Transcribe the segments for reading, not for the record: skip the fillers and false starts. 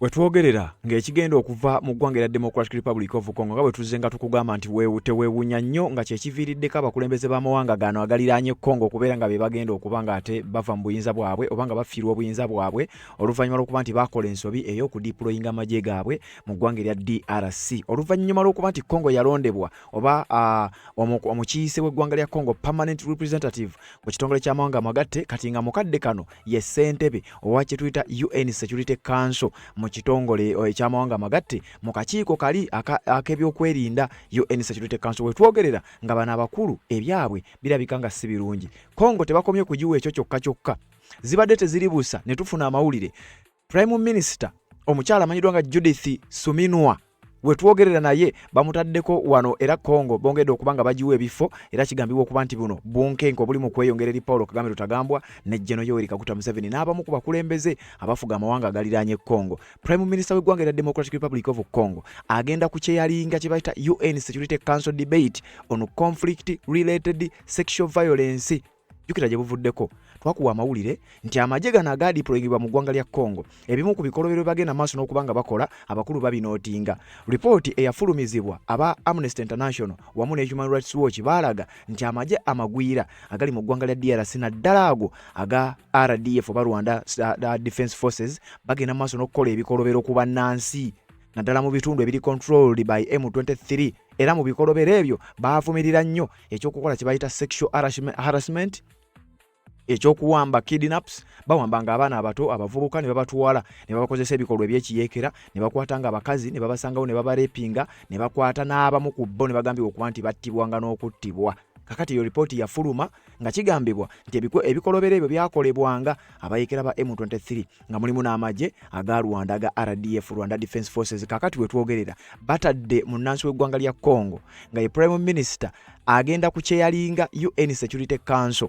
Wetwogerera ng'ekigenda okuva mu ggwanga erya Democratic Republic of Congo nga bwe tuzze nga tukugamba nti teweewuunya nnyo nga kyekiviiriddeko abakulembeze b'amawanga gano agaliraanye Congo okubeera nga be bagenda okuba nga ate bava mu buyinza bwabwe oba nga bafiirwa obuyinza bwabwe oluvannyuma lw'okuba nti baakola ensobi ey'okudiployinga amagye gaabwe mu ggwanga erya DRC. Oluvannyuma lw'okuba nti Congo yalondebwa oba omukiise w'eggwanga lya Congo permanent representative mu kitongole ky'amawanga amagatte kati nga mukadde kano ye ssentebe owa kye tuyita UN Security Council mu kitongole eky'amawanga amagatte mu kakiiko kali ak'ebyokwerinda UN Security Council. Wetwogerera nga bano abakulu ebyabwe birabika nga si birungi. Congo tebakomye kugiwa ekyo kyokka zibadde teziribuusa ne tufuna amawulire. Prime Minister omukyala amanyiddwa nga Judith Suminwa wetwogerera naye bamutaddeko wano era Congo bongedde okuba nga bagiwa ebifo era kigambibwa okuba nti buno bunkenke obuli mu kweyongera eri Paul Kagame Rutagambwa ne General Yoweri Kaguta Museveni n'abamu ku bakulembeze abafuga amawanga agaliraanye Congo. Prime Minister w'eggwanga erya Democratic Republic of Congo agenda ku kyeyalinga kye bayita UN Security Council debate on conflict related sexual violence. Jukira gye buvuddeko twakuwa amawulire nti amagye gano agaadiployingibwa mu ggwanga lya Congo ebimu ku bikolobero bagenda maaso n'okuba nga bakola abakulu babinootinga. Ripooti eyafulumizibwa aba Amnesty International wamu ne Human Rights Watch baalaga nti amagye amagwira agali mu ggwanga lya DRC naddala ago aga RDF oba Rwanda Defense Forces bagenda maaso n'okukola ebikolobero ku bannansi naddala mu bitundu ebiri controlled by M23 era mu bikolobero ebyo baavumirira nnyo ekyokukola kye bayita sexual harassment, ekyokuwamba kidnaps, bawambanga abaana abato abavubuka ne babatwala ne babakozesa ebikolwa ebyekiyeekera ne bakwatanga abakazi ne babasangawo ne babarepinga ne bakwata n'abamu ku bo ne bagambibwa okuba nti battibwanga n'okuttibwa. Kakati iyo ripooti yafuluma nga kigambibwa nti ebikolobero ebyo byakolebwanga abayeekera ba M23 nga mulimu n'amagye aga Rwanda aga RDF Rwanda Defense Forces. Kakati wetwogerera batadde munnansi w'eggwanga lya Congo nga ye Prime Minister agenda ku kyeyalinga UN Security Council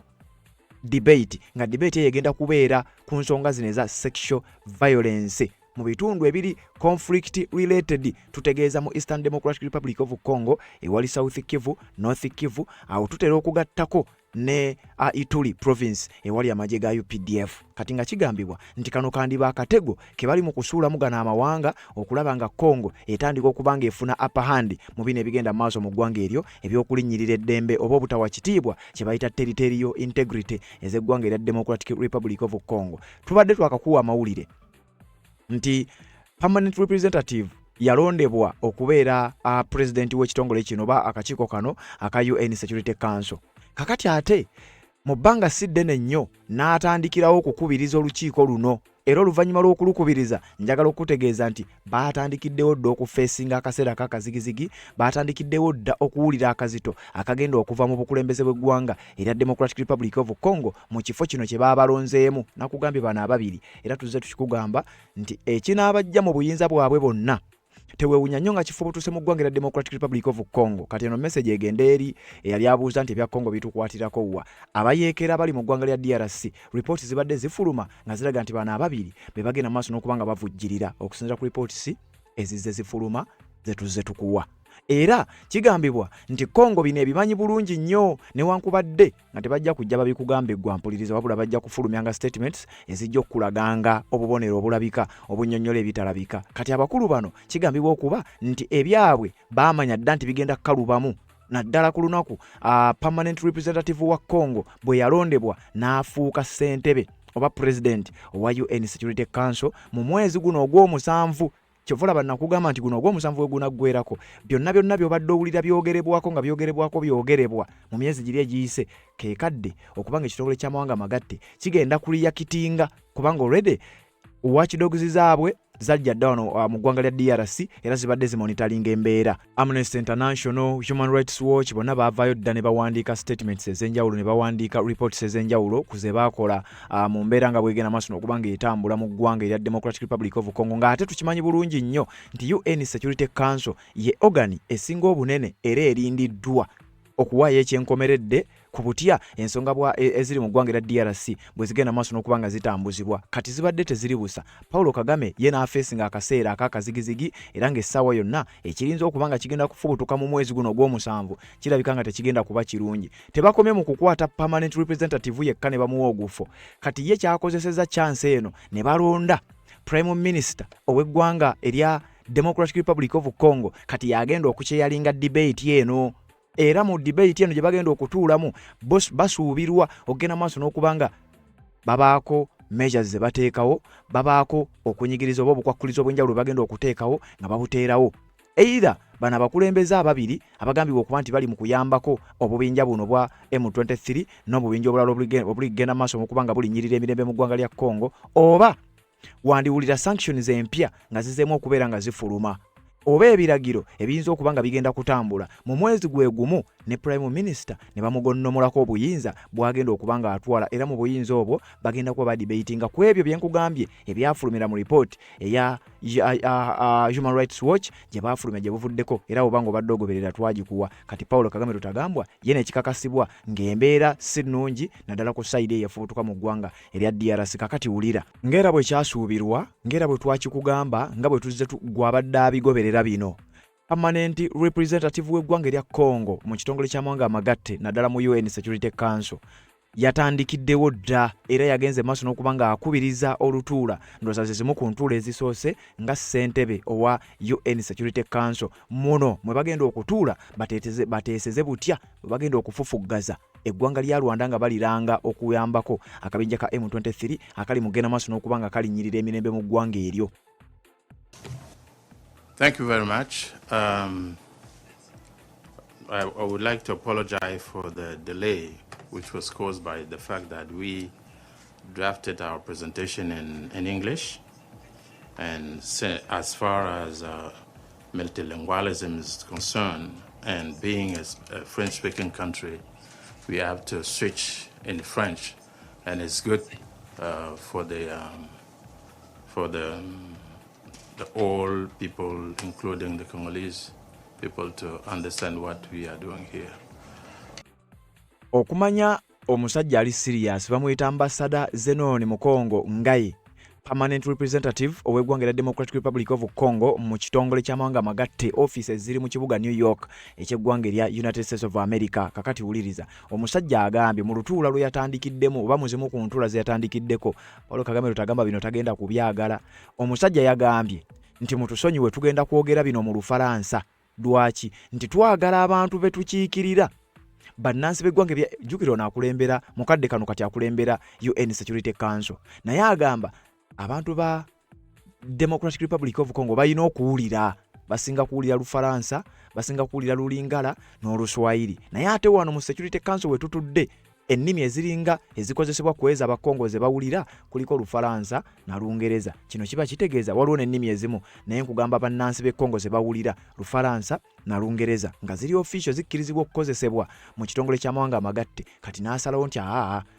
debate nga debate egenda kubeera ku nsonga zino eza sexual violence mu bitundu ebiri conflict related tutegeeza mu Eastern Democratic Republic of Congo ewali South Kivu, North Kivu awo tutera okugattako ne Ituri province ewali amagye ga UPDF. Kati nga kigambibwa nti kano kandiba akatego ke bali mu kusuulamu gano amawanga okulaba nga Congo etandika okuba nga efuna upper hand mu bino ebigenda maaso mu ggwanga eryo ebyokulinnyirira eddembe oba obutawa kitiibwa kye bayita territorial integrity ez'eggwanga erya Democratic Republic of Congo. Tubadde twakakuwa amawulire nti permanent representative yalondebwa okubeera president w'ekitongole kino ba akakiiko kano aka UN Security Council. Kakati ate mu bbanga si ddene nnyo n'atandikirawo okukubiriza olukiiko luno era oluvannyuma lw'okulukubiriza njagala okutegeeza nti baatandikiddewo dda okufeesinga akaseera ak'akazigizigi, baatandikiddewo dda okuwulira akazito akagenda okuva mu bukulembeze bw'eggwanga erya Democratic Republic of Congo mu kifo kino kye baabalonzeemu. Nakugambye bano ababiri era tuzze tukikugamba nti ekinaabajja mu buyinza bwabwe bonna teweewunya nnyo nga kifo butuuse mu ggwanga erya Democratic Republic of Congo. Kati eno message egenda eri eyali abuuza nti ebya Congo bitukwatirako wa abayeekera bali mu ggwanga lya DRC. Reports zibadde zifuluma nga ziraga nti bano ababiri be bagenda maaso n'okuba nga bavujjirira okusinziira ku reports ezizze zifuluma ze tuzze tukuwa. Era kigambibwa nti Congo bino ebimanyi bulungi nnyo newankubadde nga tebajja kujja babikugamba eggwampuliriza wabula bajja kufulumyanga statements ezijja okukulaganga obubonero obulabika obunnyonnyola ebitalabika. Kati abakulu bano kigambibwa okuba nti ebyabwe baamanya dda nti bigenda kukalubamu naddala ku lunaku permanent representative wa Congo bwe yalondebwa n'afuuka ssentebe oba president owa UN Security Council mu mwezi guno ogw'omusanvu. Kyovula bannakugamba nti guno ogw'omusanvu we gunaggweerako byonna byobadde owulira byogerebwako nga byogerebwa mu myezi giri egiyise keekadde okuba nga ekitongole ky'amawanga amagatte kigenda kuliyakitinga kubanga already watchdogs zaabwe zajja dda wano mu ggwanga lya DRC era zibadde zimonitalinga embeera. Amnesty International, Human Rights Watch bonna baavaayo dda ne bawandiika statements ez'enjawulo ne bawandiika reports ez'enjawulo ku ze baakola mu mbeera nga bwegenda maaso n'okuba nga etambula mu ggwanga erya Democratic Republic of Congo ng'ate tukimanyi bulungi nnyo nti UN Security Council ye organi esinga obunene era erindiddwa okuwaayo ekyenkomeredde ku butya ensonga eziri mu ggwanga erya DRC bwe zigenda maaso n'okuba nga zitambuzibwa. Kati zibadde teziribusa. Paul Kagame ye n'afeesinga akaseera ak'akazigizigi era ng'essaawa yonna ekirinza okuba nga kigenda kufubutuka mu mwezi guno ogw'omusanvu kirabika nga tekigenda kuba kirungi. Tebakomye mu kukwata permanent representative yekka ne bamuwa ogufo. Kati ye kyakozeseza chance eno ne balonda Prime Minister ow'eggwanga erya Democratic Republic of Congo kati yagenda okukyeyalinga debate eno. Era mu debate eno gye bagenda okutuulamu basuubirwa okugenda maaso n'okubanga babaako measures ze bateekawo, babaako okunyigiriza oba obukwakkulizo obw'enjawulo bagenda okuteekawo nga babuteerawo. Either bano abakulembeze ababiri abagambibwa okuba nti bali mu kuyambako obubinja buno bwa M23 n'obubinja obulala obuligenda maaso mu kuba nga bulinyirira emirembe mu ggwanga lya Congo, oba wandiwulira sanctions empya nga zizeemu okubeera nga zifuluma, oba ebiragiro ebiyinza okuba nga bigenda kutambula mu mwezi gwe gumu ne Prime Minister ne bamugonnomolako obuyinza bwagenda okuba nga atwala, era mu buyinza obwo bagenda kuba badebatinga ku ebyo bye nkugambye ebyafulumira mu report eya Human Rights Watch gye baafulumya gye buvuddeko, era obanga obadde ogoberera twagikuwa. Kati Paulo Kagame tutagambwa ye nekikakasibwa ng'embeera si nnungi naddala ku sayidi eyafubutuka mu ggwanga erya DRC. Kakati wulira ng'era bwe kyasuubirwa, ng'era bwe twakikugamba, nga bwe tuzze gwabadde abigoberera bino. Permanent representative w'eggwanga erya Congo mu kitongole ky'amawanga amagatte naddala mu UN Security Council yatandikiddewo dda era yagenze maaso n'okuba nga akubiriza olutuula ndowooza ze zimu ku ntuula ezisoose nga ssentebe owa UN Security Council muno mwe bagenda okutuula bateeseze butya bwe bagenda okufufuggaza eggwanga lya Rwanda nga baliranga okuyambako akabinja ka M23 akali mu kugenda maaso n'okuba nga kalinyirira emirembe mu ggwanga eryo. Thank you very much. I would like to apologize for the delay, which was caused by the fact that we drafted our presentation in English. And as far as multilingualism is concerned, and being a French-speaking country, we have to switch in French. And it's good for all people, including the Congolese people, to understand what we are doing here. Okumanya omusajja ali serious bamuyita ambassador Zenon mu Congo Ngai, permanent representative ow'eggwanga erya Democratic Republic of Congo mu kitongole ky'amawanga amagatte offices ziri mu kibuga New York eky'eggwanga erya United States of America. Kakati wuliriza omusajja agambye mu lutuula lwe yatandikiddemu oba muzimu ku ntuula ze yatandikiddeko, Paulo Kagame lutagamba bino tagenda kubyagala. Omusajja yagambye nti mutusonyiwe tugenda kwogera bino mu Lufalansa. Lwaki? Nti twagala abantu betukiikirira bannansi b'eggwanga jjukira ono akulembera mukadde kano kati akulembera UN Security Council, naye agamba abantu ba Democratic Republic of Congo balina okuwulira, basinga kuwulira Lufalansa, basinga kuwulira Lulingala n'Oluswayiri. Naye ate wano mu Security Council we tutudde ennimi eziringa ezikozesebwa kweza abakongo ze bawulira kuliko Lufalansa na Lungereza. Kino kiba kitegeeza waliwo n'ennimi ezimu naye nkugamba bannansi b'Ekongo ze bawulira Lufalansa na Lungereza nga ziri official zikkirizibwa okukozesebwa mu kitongole ky'amawanga amagatte. Kati n'asalawo nti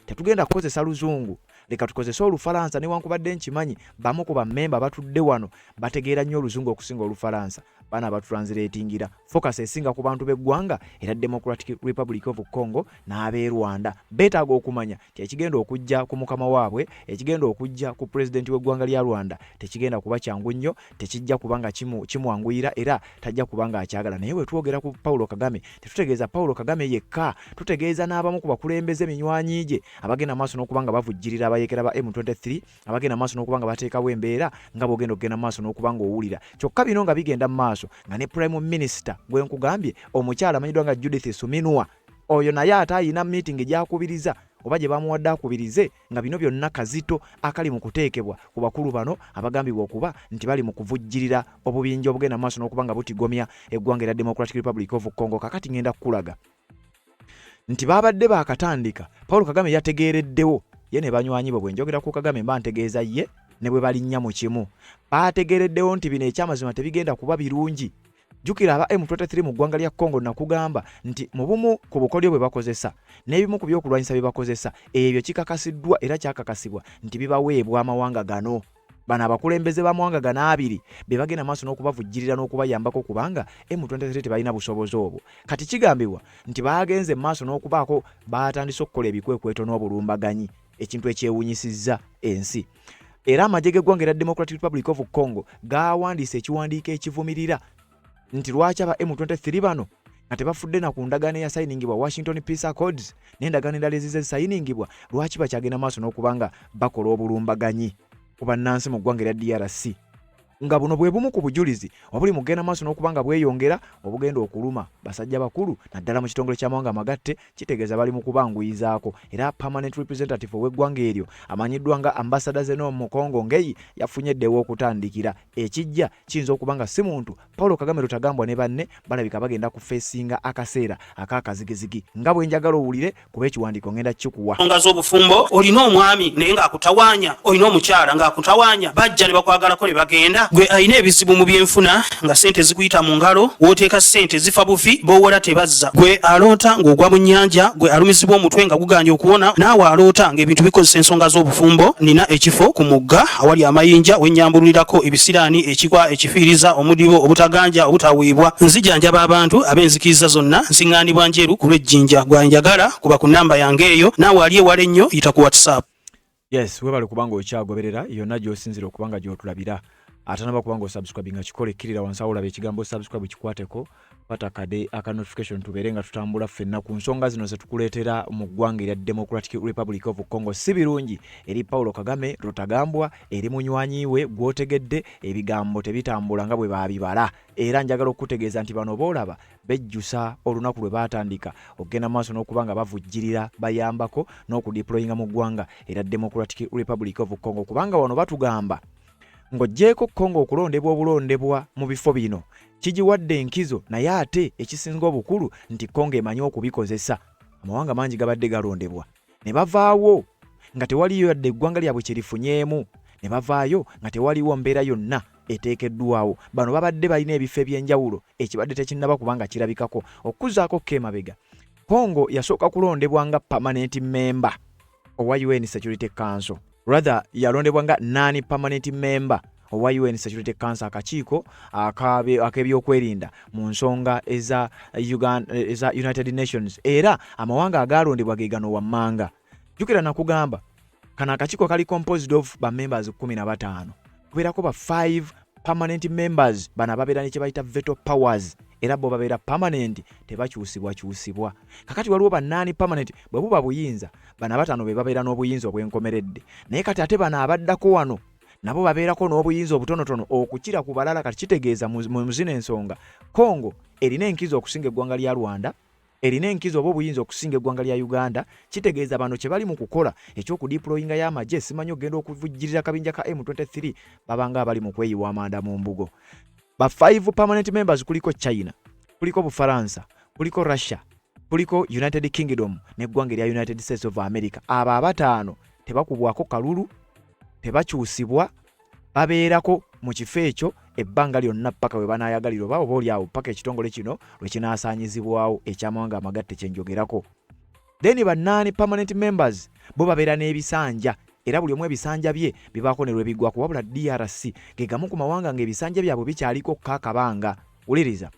tetugenda kukozesa Luzungu, leka tukozese Olufalansa newankubadde nkimanyi bamu ku bammemba batudde wano bategeera nnyo Oluzungu okusinga Olufalansa. Bana batranslatingira focus esinga ku bantu b'eggwanga era Democratic Republic of Congo n'ab'e Rwanda betaaga okumanya ti ekigenda okujja ku mukama waabwe, ekigenda okujja ku president w'eggwanga lya Rwanda tekigenda kuba kyangu nnyo, tekijja kubanga kimwanguyira era tajja kubanga akyagala. Naye we twogera ku Paulo Kagame tetutegeeza Paulo Kagame yekka, tutegeeza n'abamu ku bakulembeze minywanyi gye abagenda maaso n'okubanga bavujjirira abayekera ba M23, abagenda maaso n'okubanga bateekawo embeera nga bw'ogenda okugenda maaso n'okubanga owulira. Kyokka bino nga bigenda maaso nga ne Prime Minister gwe nkugambye omukyala amanyiddwa nga Judith Suminwa, oyo naye ate ayina meeting gyakubiriza oba gye bamuwadde akubirize nga bino byonna kazito akali mu kuteekebwa ku bakulu bano abagambibwa okuba nti bali mu kuvujjirira obubinja obugenda maaso n'okuba nga butigomya eggwanga erya Democratic Republic of Congo. Kakati ngenda kukulaga nti babadde baakatandika Paulo Kagame yategeereddewo ye ne banywanyi bwe njogera ku Kagame mba ntegeeza ye ne bwe balinnya mu kimu baategeereddewo nti bino ekyamazima tebigenda kuba birungi. Jukira aba M23 mu ggwanga lya Congo nakugamba nti mu bumu ku bukodyo bwe bakozesa n'ebimu ku byokulwanyisa bye bakozesa ebyo kikakasiddwa era kyakakasibwa nti bibaweebwa amawanga gano. Bano abakulembeze b'amawanga gano abiri be bagenda maaso n'okubavujjirira n'okubayambako kubanga M23 tebalina busobozi obwo. Kati kigambibwa nti baagenze maaso n'okubaako baatandise okukola ebikwekweto n'obulumbaganyi, ekintu ekyewunyisizza ensi. Era amagye g'eggwanga erya Democratic Republic of Congo gaawandiisa ekiwandiiko ekivumirira nti lwaki aba M23 bano nga tebafudde na ku ndagaano eyasayiningibwa Washington Peace Accords n'endagaano endala ezize zisayiningibwa, lwaki bakyagenda maaso n'okubanga bakola obulumbaganyi. ku bannansi mu ggwanga erya DRC nga buno bwe bumu ku bujulizi obuli mugenda maaso n'okubanga bweyongera obugenda okuluma basajja bakulu naddala mu kitongole ky'amawanga amagatte kitegeeza bali mu kubanguyizaako era permanent representative ow'eggwanga eryo amanyiddwa nga ambassador Zenon Mukongo Ngeyi yafunye eddewo okutandikira ekijja kiyinza okuba nga si muntu Paul Kagame Rutagambwa ne banne balabika bagenda kufeesinga akaseera ak'akazigizigi nga bwe njagala owulire kuba ekiwandiiko ngenda kikuwa nsonga z'obufumbo olina omwami naye ng'akutawaanya olina omukyala ng'akutawaanya bajja ne bakwagalako ne bagenda gwe alina ebizibu mu byenfuna nga sente zikuyita mu ngalo wooteeka sente zifa bufi b'owola tebazza gwe aloota ng'ogwa mu nnyanja gwe alumizibwa omutwe nga guganja okuwona naawe aloota ng'ebintu bikozesa ensonga z'obufumbo nina ekifo ku mugga awali amayinja wennyambululirako ebisiraani ekigwa ekifiiriza omudibo obutaganja obutaweebwa nzijanjaba abantu ab'enzikiriza zonna nsiŋŋaanibwa njeru ku lw'ejjinja gwanjagala kuba ku nnamba yange eyo naawe ali ewala ennyo yita ku WhatsApp. Yes, webale kubanga okyagoberera yonna gy'osinzira okubanga gy'otulabira atanaba kubanga osubscribe nga kikole kirira wansi awo olaba ekigambo subscribe kikwateko pata kade aka notification tubeere nga tutambula ffenna ku nsonga zino ze tukuleetera mu ggwanga erya Democratic Republic of Congo si birungi eri Paul Kagame Rutagambwa eri munywanyi we gwotegedde ebigambo tebitambula nga bwe babibala era njagala okutegeeza nti bano boolaba bejjusa olunaku lwe baatandika okugenda maaso n'okubanga bavujjirira bayambako n'okudeployinga mu ggwanga erya Democratic Republic of Congo kubanga wano batugamba ng'oggyeko Congo okulondebwa obulondebwa mu bifo bino kigiwadde enkizo naye ate ekisinga obukulu nti Congo emanyi okubikozesa amawanga mangi gabadde galondebwa ne bavaawo nga tewaliyo yadde eggwanga lyabwe kyerifunyeemu ne bavaayo nga tewaliwo mbeera yonna eteekeddwawo bano babadde balina ebifo eby'enjawulo ekibadde tekinnaba kubanga kirabikako okkuzaako k'emabega Congo yasooka kulondebwa nga permanent member owa UN Security Council rather yalondebwa nga non-permanent member owa UN Security Council akakiiko ak'ebyokwerinda mu nsonga eza United Nations era amawanga agalondebwa ge gano wammanga jukira nakugamba kana akakiiko kali composed of ba members 15 kubeerako ba 5 permanent members bana babeera ne kye bayita veto powers era bo babeera permanent tebakyusibwa kakati waliwo ba nani permanent bwe buba buyinza bana batano be babeera n'obuyinza obwenkomeredde naye kati ate bana abaddako wano nabo babeerako n'obuyinza obutonotono okukira ku balala kati kitegeeza mu zino ensonga Congo erina enkizo okusinga eggwanga lya Rwanda erina enkizo obuyinza okusinga eggwanga lya Uganda kitegeeza bano kye bali mu kukola eky'okudeployinga y'amagye simanyi ogenda okuvujjirira kabinja ka M23 babanga abali mu kweyiwa amanda mu mbugo ba 5 permanent members kuliko China kuliko Bufaransa kuliko Russia kuliko United Kingdom n'eggwanga lya United States of America aba abataano tebakubwako kalulu tebakyusibwa babeerako mu kifo ekyo ebbanga lyonna paka we banaayagalira oba oba oli awo paka ekitongole kino lwe kinaasaanyizibwawo ekyamawanga amagatte kye njogerako then bannaani permanent members bo babeera n'ebisanja era buli omu ebisanja bye bibaako ne lwe biggwako wabula DRC ge gamu ku mawanga ng'ebisanja byabwe bikyaliko kakabanga wuliriza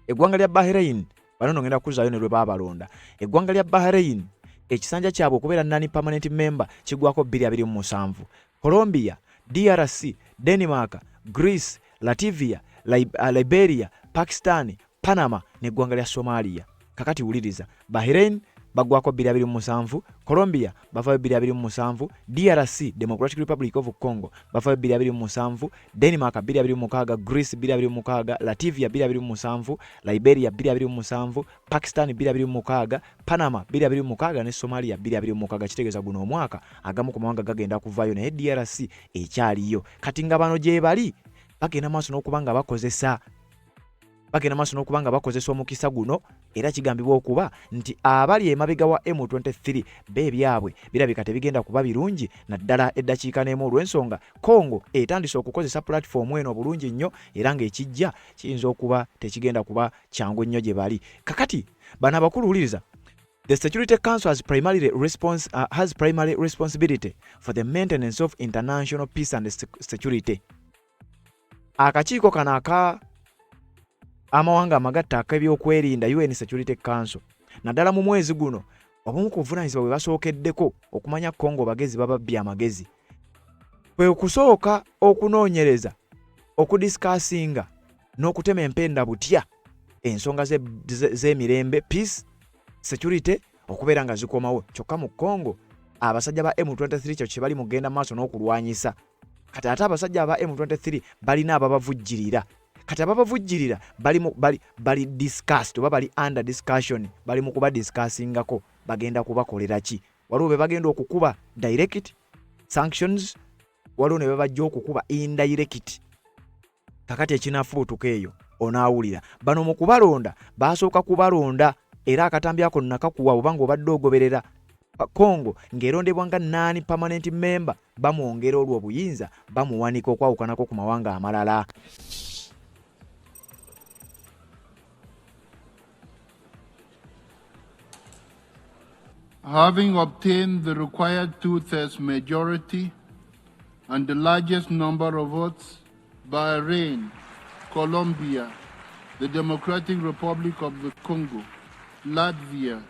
eggwanga lya Bahrain bano ngenda kuzaayo ne lwe baabalonda eggwanga lya Bahrain ekisanja kyabwe okubeera nani permanent member kigwako 227 Colombia DRC Denmark Greece Latvia Liberia Pakistan Panama n'eggwanga lya Somalia kakati wuliriza Bahrain bagwako 227 Colombia bavayo 227 DRC Democratic Republic of Congo bavayo 227 Denmark 226 Greece 226 Latvia 227 Liberia 227 Pakistan 226 Panama 226 ne Somalia 226 kitegeeza guno omwaka agamu ku mawanga gagenda kuvayo naye DRC ekyaliyo kati nga bano gye bali bagenda maaso n'okubanga bakozesa omukisa guno era kigambibwa okuba nti abali emabega wa M23 beebyabwe birabika tebigenda kuba birungi naddala eddakiika n'emu olw'ensonga Congo etandise okukozesa platform eno bulungi nnyo era ng'ekijja kiyinza okuba tekigenda kuba kyangu nnyo gye bali kakati bano abakulu wuliriza The Security Council has primary responsibility for the maintenance of international peace and security. Akakiiko kano amawanga amagatte ak'ebyokwerinda UN Security Council naddala mu mwezi guno obumu ku buvunaanyizibwa bwe basookeddeko okumanya Congo bagezi bababbye amagezi kwe kusooka okunoonyereza okudisikasinga n'okutema empenda butya ensonga z'emirembe peace security okubeera nga zikomawo kyokka mu Congo abasajja ba M23 kyo kye bali mugenda maaso n'okulwanyisa kati ate abasajja aba M23 balina ababavujjirira kati ababavujjirira bali discussed oba bali under discussion bali mu kuba discussingako bagenda kubakolera ki waliwo be bagenda okukuba direct sanctions waliwo ne babajja okukuba indirect kakati ekinafubutuka eyo onaawulira bano mu kubalonda basooka kubalonda era akatambi ako nakakuwa obanga obadde ogoberera Congo ng'erondebwa nga non-permanent member bamwongera olwo obuyinza bamuwanika okwawukanako ku mawanga amalala. Having obtained the required 2/3 majority and the largest number of votes, Bahrain, Colombia, the Democratic Republic of the Congo, Latvia,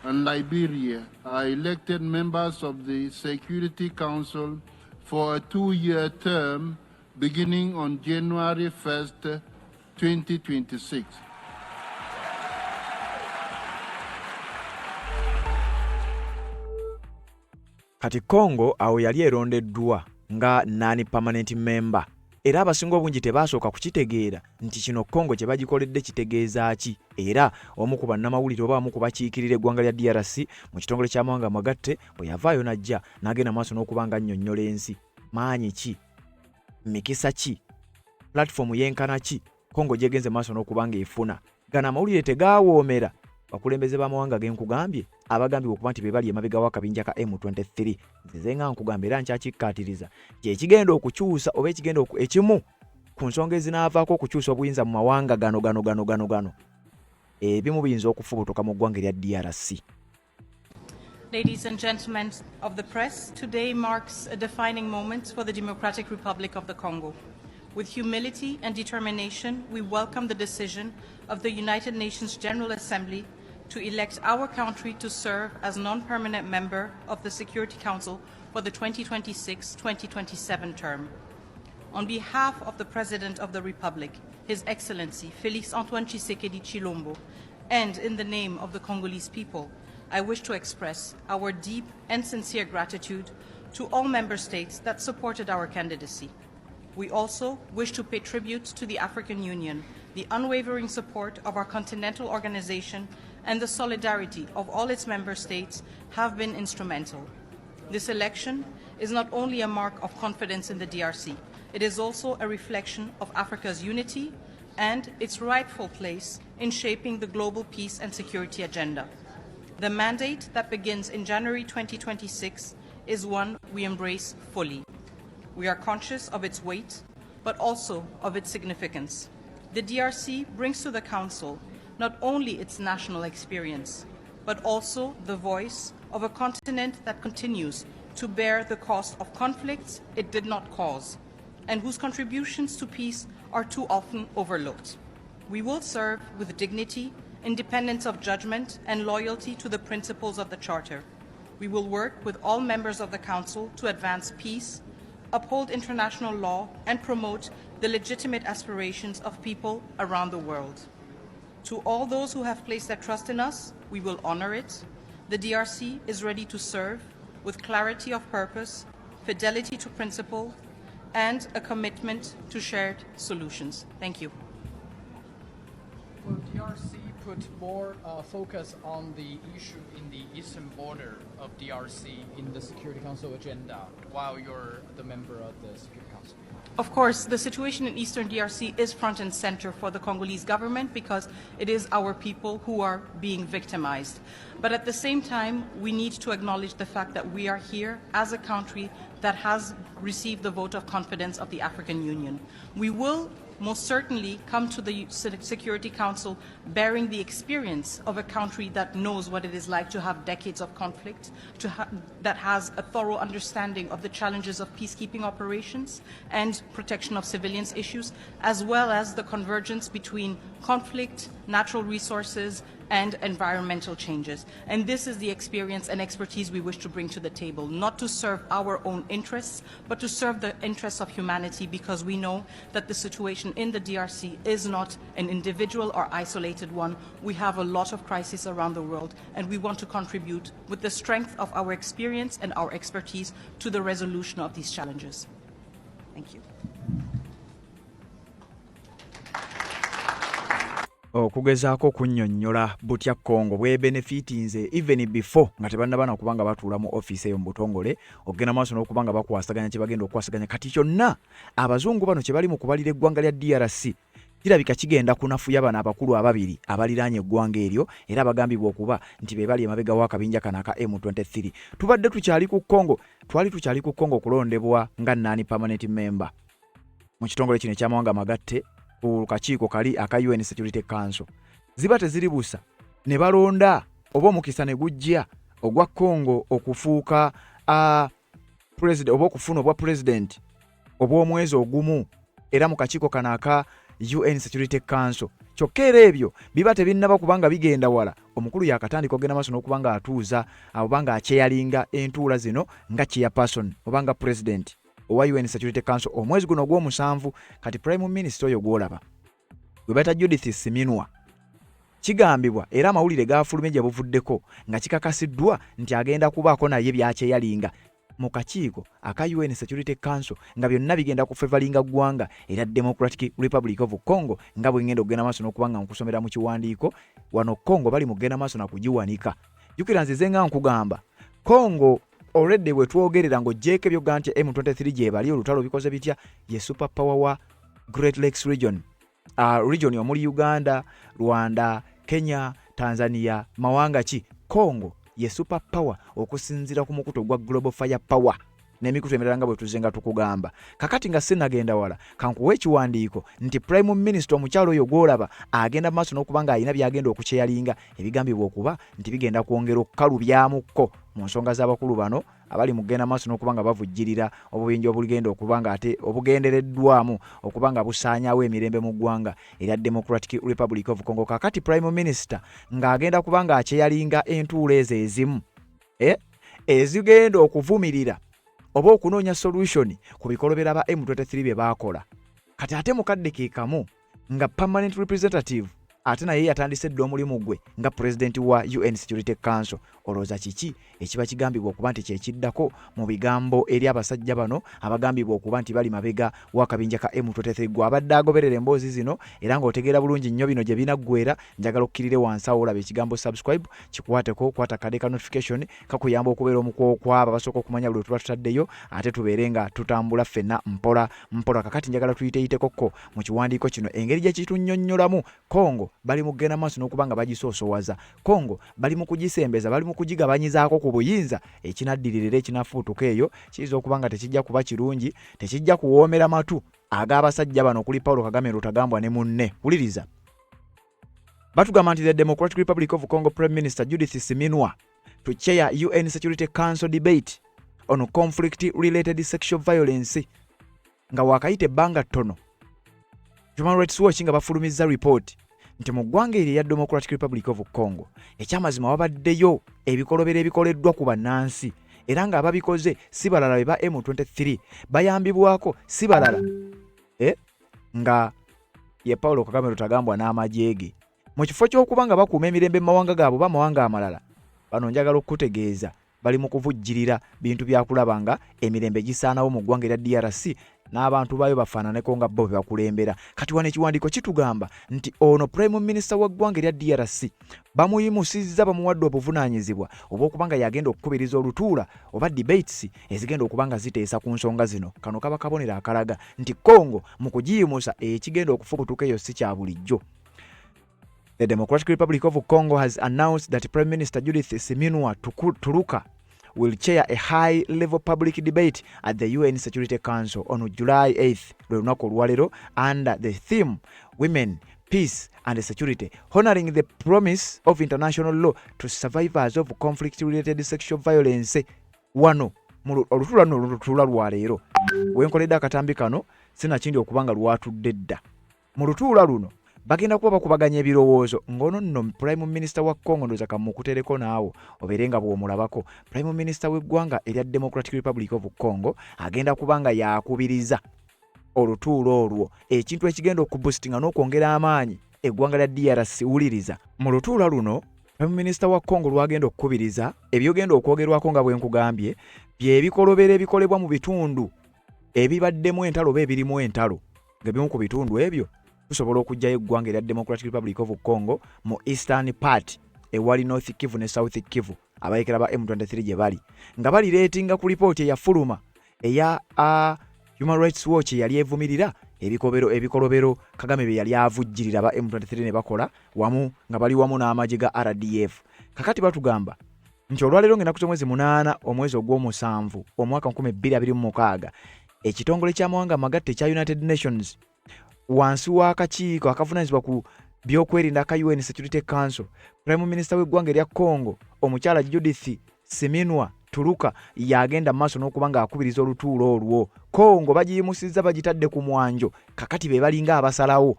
and Liberia are elected members of the Security Council for a 2-year term beginning on January 1st, 2026. Kati Congo awo yali erondeddwa nga non-permanent member era abasinga obungi tebasooka kukitegeera nti kino Congo kye bagikoledde kitegeeza ki era omu ku bannamawulire oba omu ku bakiikirira eggwanga lya DRC mu kitongole ky'amawanga amagatte bwe yavaayo n'ajja n'agenda maaso n'okuba nga annyonnyola ensi maanyi ki mikisa ki platform yenkana ki Congo gyegenze maaso n'okuba nga efuna gana amawulire tegaawoomera bakulembeze b'amawanga genkugambye abagambye okuba nti be bali emabega w'akabinja ka M23 nzize nga nkugambye era nkyakikkaatiriza kyekigenda okukyusa oba ekigenda ekimu ku nsonga ezinaavaako okukyusa obuyinza mu mawanga gano ebimu biyinza okufubutuka mu ggwanga erya DRC. Ladies and gentlemen of the press, today marks a defining moment for the Democratic Republic of the Congo. With humility and determination, we welcome the decision of the United Nations General Assembly to elect our country to serve as non-permanent member of the Security Council for the 2026-2027 term. On behalf of the President of the Republic, His Excellency Félix Antoine Tshisekedi Tshilombo, and in the name of the Congolese people, I wish to express our deep and sincere gratitude to all member states that supported our candidacy. We also wish to pay tribute to the African Union, the unwavering support of our continental organization, and the solidarity of all its member states have been instrumental. This election is not only a mark of confidence in the DRC, it is also a reflection of Africa's unity and its rightful place in shaping the global peace and security agenda. The mandate that begins in January 2026 is one we embrace fully. We are conscious of its weight, but also of its significance. The DRC brings to the Council not only its national experience, but also the voice of a continent that continues to bear the cost of conflicts it did not cause, and whose contributions to peace are too often overlooked. We will serve with dignity, independence of judgment, and loyalty to the principles of the Charter. We will work with all members of the Council to advance peace, uphold international law, and promote the legitimate aspirations of people around the world. To all those who have placed their trust in us, we will honor it. The DRC is ready to serve with clarity of purpose, fidelity to principle, and a commitment to shared solutions. Thank you. Will DRC put more focus on the issue in the eastern border of DRC in the Security Council agenda while you're the member of the Security Council? Of course, the situation in eastern DRC is front and center for the Congolese government because it is our people who are being victimized. But at the same time, we need to acknowledge the fact that we are here as a country that has received the vote of confidence of the African Union. We will most certainly come to the Security Council bearing the experience of a country that knows what it is like to have decades of conflict, that has a thorough understanding of the challenges of peacekeeping operations and protection of civilians issues, as well as the convergence between conflict, natural resources, and environmental changes. And this is the experience and expertise we wish to bring to the table, not to serve our own interests, but to serve the interests of humanity, because we know that the situation in the DRC is not an individual or isolated one. We have a lot of crises around the world, and we want to contribute with the strength of our experience and our expertise to the resolution of these challenges. Thank you. Okugezaako kunnyonnyola butya Congo bwebenefitinze even before nga tebannabana kubanga batuula mu office eyo mu butongole okugenda maaso n'okubanga bakwasaganya kye bagenda okwasaganya kati kyonna abazungu bano kye bali mu kubalira eggwanga lya DRC kirabika kigenda kunafuya bano abakulu ababiri abaliraanye eggwanga eryo era bagambibwa okuba nti be bali emabega w'akabinja kano aka M23. Tubadde tukyali ku Congo, twali tukyali ku Congo kulondebwa nga nani permanent member mu kitongole kino eky'amawanga magatte ku kakiiko kali aka UN Security Council. Ziba teziri busa ne balonda oba omukisa ne gujja ogwa Congo okufuuka president oba okufuna obwa president obw'omwezi ogumu era mu kakiiko kano aka UN Security Council. Kyokka era ebyo biba tebinnaba kubanga bigenda wala omukulu yakatandika ogenda maaso n'okubanga atuuza obanga akyeyalinga entuula zino nga chairperson obanga president owa UN Security Council omwezi guno ogw'omusanvu. Kati Prime Minister oyo gwolaba gwe bayita Judith Suminwa kigambibwa era amawulire gafulumye gye buvuddeko nga kikakasiddwa nti agenda kubaako naye byakyeyalinga mu kakiiko aka UN Security Council nga byonna bigenda kufevalinga ggwanga era Democratic Republic of Congo nga bwe ngenda okugenda maaso n'okubanga nkusomera mu kiwandiiko wano Congo bali mu kugenda maaso na kugiwanika. Jukira nzize nga nkugamba Congo already bwe twogerera ng'oggyeko ebyoga nti M23 gye bali olutalo bikoze bitya ye super power wa Great Lakes region region omuli Uganda, Rwanda, Kenya, Tanzania, mawanga ki. Congo ye super power okusinzira ku mukuto gwa global fire power n'emikutu emirala nga bwe tuzenga tukugamba. Kakati nga sinagenda wala kankuwa ekiwandiiko nti Prime Minister omukyalo oyo gwolaba agenda maaso n'okubanga alina byagenda okukyeyalinga ebigambibwa okuba nti bigenda kwongera okukalubyamukko mu nsonga z'abakulu bano abali mu kugenda maaso n'okubanga bavujjirira obubinja obugenda okubanga ate obugendereddwamu okubanga busaanyaawo emirembe mu ggwanga era Democratic Republic of Congo. Kakati Prime Minister ng'agenda kubanga akyeyalinga entuula ezo ezimu ezigenda okuvumirira oba okunoonya solution ku bikolobera ba M23 bye baakola. Kati ate mukadde ke kamu nga permanent representative ate naye yatandise dda omulimu gwe nga president wa UN Security Council. Olowooza kiki ekiba kigambibwa okuba nti kyekiddako mu bigambo eri abasajja bano abagambibwa okuba nti bali mabega w'akabinja ka M23 gwe abadde agoberera emboozi zino era ng'otegeera bulungi nnyo bino gye binaggwera. Njagala okkirire wansi awo olaba ekigambo subscribe kikwateko kwata kade ka notification kakuyamba okubeera omuko kwabo basooka okumanya buli tuba tutaddeyo ate tubeere nga tutambula ffenna mpola mpola. Kakati njagala tuyiteyitekokko mu kiwandiiko kino engeri gye kitunnyonnyolamu Congo bali mu kugenda maaso n'okubanga bagisoosowaza. Congo bali mu kugisembeza, bali mu kugigabanyizaako ku buyinza. Ekinaddiririra ekinafuutuka eyo kiyinza okubanga tekijja kuba kirungi, tekijja kuwoomera matu ag'abasajja bano okuli Paulo Kagame Rutagambwa ne munne. Wuliriza, batugamba nti the Democratic Republic of Congo Prime Minister Judith Suminwa to chair UN Security Council debate on conflict-related sexual violence nga wakayite ebbanga ttono. Human Rights Watch nga bafulumizza report nti mu ggwanga eryo ya Democratic Republic of Congo ekyamazima wabaddeyo ebikolobero ebikoleddwa ku bannansi era nga ababikoze si balala be ba M23 bayambibwako si balala nga ye Paulo Kagame Rutagambwa n'amagye ge mu kifo ky'okuba nga bakuuma emirembe mu mawanga gaabo ba mawanga amalala. Bano njagala okutegeeza bali mu kuvujjirira bintu byakulaba nga emirembe gisaanawo mu ggwanga erya DRC n'abantu bayo bafaananeko nga bo bakulembera. Kati wano ekiwandiiko kitugamba nti ono Prime Minister wa ggwanga erya DRC bamuyimusizza bamuwadde obuvunaanyizibwa obw'okubanga yagenda okukubiriza olutuula oba debates ezigenda okubanga ziteesa ku nsonga zino. Kano kaba kabonero akalaga nti Congo mu kugiyimusa ekigenda okufubutuka eyo si kya bulijjo. The Democratic Republic of Congo has announced that Prime Minister Judith Suminwa Turuka will chair a high-level public debate at the UN Security Council on July 8th, lunaku olwaleero, under the theme Women, Peace and Security, honoring the promise of international law to survivors of conflict-related sexual violence. Wano olutuula luno lutuula lwa leero wenkoledde akatambi kano sinakindi okubanga lwatudde dda. Mu lutuula luno bagenda kuba bakubaganya ebirowoozo ng'ono nno Prime Minister wa Congo ndoza kamukutereko naawo obeere nga bw'omulabako. Prime Minister w'eggwanga erya Democratic Republic of Congo agenda kubanga yakubiriza olutuulo olwo ekintu ekigenda okuboostinga n'okwongera amaanyi eggwanga lya DRC. Wuliriza, mu lutuula luno Prime Minister wa Congo lwagenda okukubiriza ebyogenda okwogerwako nga bwe nkugambye bye bikolobera ebikolebwa mu bitundu ebibaddemu entalo oba ebirimu entalo ng'ebimu ku bitundu ebyo tusobola okugyayo eggwanga erya Democratic Republic of Congo mu Eastern part ewali North Kivu ne South Kivu abayekera ba M23 gye bali nga balireetinga ku lipooti eyafuluma eya Human Rights Watch yali evumirira ebikolobero Kagame bye yali avujjirira ba M23 ne bakola wamu nga bali wamu n'amagye ga RDF. Kakati batugamba nti olwaleero ng'ennaku z'omwezi 8 omwezi ogw'omusanvu omwaka 2026 ekitongole ky'amawanga amagatte ekya United Nations wansi w'akakiiko akavunaanyizibwa ku byokwerinda ka UN Security Council Prime Minister w'eggwanga erya Congo omukyala Judith Suminwa Turuka yagenda maaso n'okuba ng'akubiriza olutuulo olwo. Congo bagiyimusizza bagitadde ku mwanjo kakati be balinga abasalawo.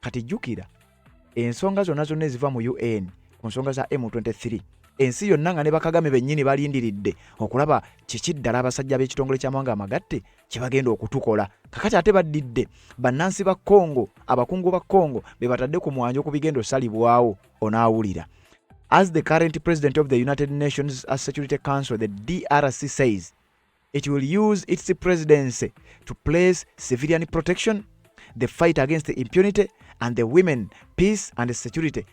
Kati jjukira ensonga zonna eziva mu UN ku nsonga za M23 ensi yonna nga ne bakagame bennyini balindiridde okulaba kiki ddala abasajja b'ekitongole ky'amawanga amagatte kye bagenda okutukola. Kakati ate baddidde bannansi ba Congo abakungu ba Congo be batadde ku mwanjo ku bigenda osalibwawo onaawulira. As the current president of the United Nations Security Council, the DRC says, it will use its presidency to place civilian protection, the fight against impunity, and the women, peace and security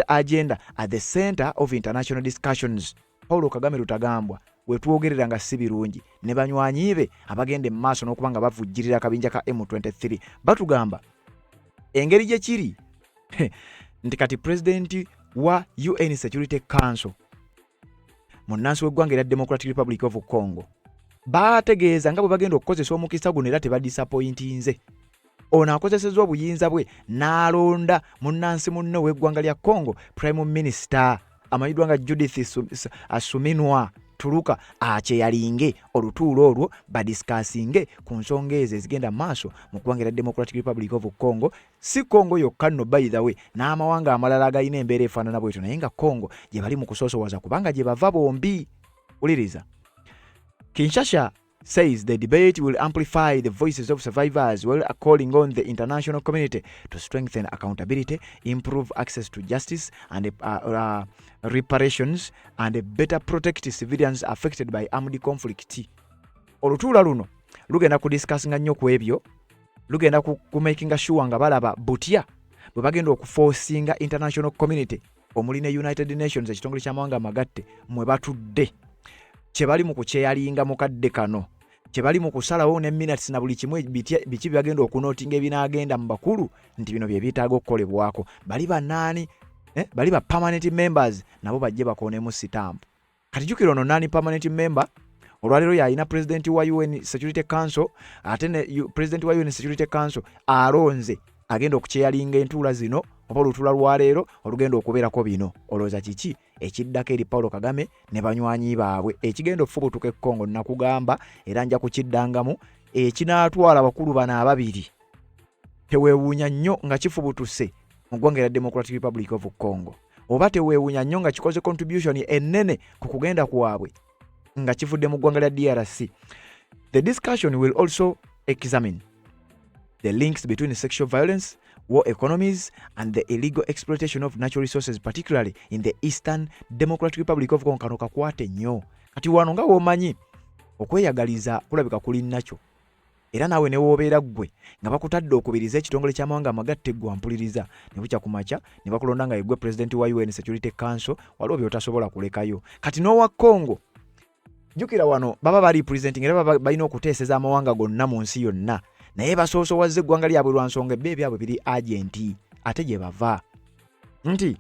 agenda at the center of international discussions. Paulo Kagame Lutagambwa wetwogerera nga si birungi ne banywanyi be abagenda maaso n'okuba nga bavujjirira akabinja ka M23 batugamba engeri gye kiri nti kati president wa UN Security Council munnansi w'eggwanga erya Democratic Republic of Congo baategeeza nga bwe bagenda okukozesa omukisa guno era tebadisappointinze. Ono akozesezza obuyinza bwe n'alonda munnansi munne w'eggwanga lya Congo Prime Minister amanyiddwa nga Judith Suminwa Turuka akyeyalinge olutuulo olwo badisikasinge ku nsonga ezo ezigenda maaso mu ggwanga erya Democratic Republic of Congo. Si Congo yokka nno by the way n'amawanga amalala agalina embeera efaanana bwetyo naye nga Congo gye bali mu kusoosowaza kubanga gye bava bombi. Uliriza. Kinshasa says the debate will amplify the voices of survivors while calling on the international community to strengthen accountability, improve access to justice and reparations, and better protect civilians affected by armed conflict. Olutuula luno lugenda kudiscussinga nnyo ku ebyo, lugenda ku making sure nga balaba butya bwe bagenda okuforcinga international community omuli ne United Nations ekitongole ky'amawanga amagatte mwe batudde kye bali mu kukyeyalinga mu kadde kano kye bali mu kusalawo ne minutes na buli kimu biki byagenda okunootinga ebinaagenda mu bakulu nti bino bye byetaaga okukolebwako. Bali banaani bali ba permanent members nabo bajje bakoonemu sitampu. Kati jjukira ono nani permanent member olwaleero yalina president wa UN Security Council ate ne president wa UN Security Council alonze agenda okukyeyalinga entuula zino oba olutuula lwaleero olugenda okubeerako bino. Olowooza kiki ekiddako eri Paulo Kagame ne banywanyi baabwe ekigenda okufubutuka e Congo nakugamba era nja kukiddangamu ekinaatwala abakulu bano ababiri teweewuunya nnyo nga kifubutuse mu ggwanga erya Democratic Republic of Congo oba teweewuunya nnyo nga kikoze contribution ennene ku kugenda kwabwe nga kivudde mu ggwanga lya DRC. The discussion will also examine the links between sexual violence, war economies, and the illegal exploitation of natural resources, particularly in the Eastern Democratic Republic of Congo. Kano kakwate nnyo. Kati wano nga womanyi okweyagaliza kulabika kuli nakyo. Era nawe ne woobeera ggwe nga bakutadde okubiriza ekitongole ky'amawanga amagatte gwampuliriza ne bukya ku makya ne bakulonda nga yeggwe president wa UN Security Council waliwo byotasobola kulekayo. Kati n'owa Congo jjukira wano baba bali presenting era balina okuteeseza amawanga gonna mu nsi yonna naye basoosowaze eggwanga lyabwe lwa nsonga ebbe ebyabwe biri agenti ate gye bava nti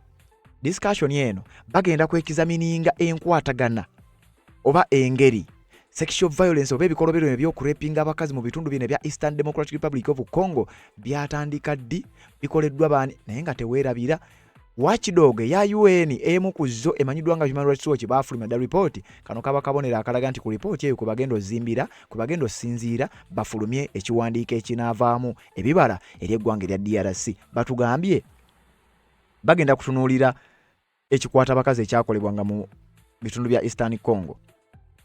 discussion eno bagenda kwekizamininga enkwatagana oba engeri sexual violence oba ebikolobero ebyokurepinga abakazi mu bitundu bino ebya Eastern Democratic Republic of Congo byatandika ddi bikoleddwa baani naye nga teweerabira. Watchdog ya UN emu ku zo emanyiddwa nga Human Rights Watch baafulumya da report kano kaba kabonera akalaga nti ku report eyo ku bagenda ozimbira ku bagenda osinziira bafulumye ekiwandiiko ekinaavaamu ebibala ery'eggwanga erya DRC. Batugambye bagenda kutunuulira ekikwata abakazi ekyakolebwanga mu bitundu bya Eastern Congo.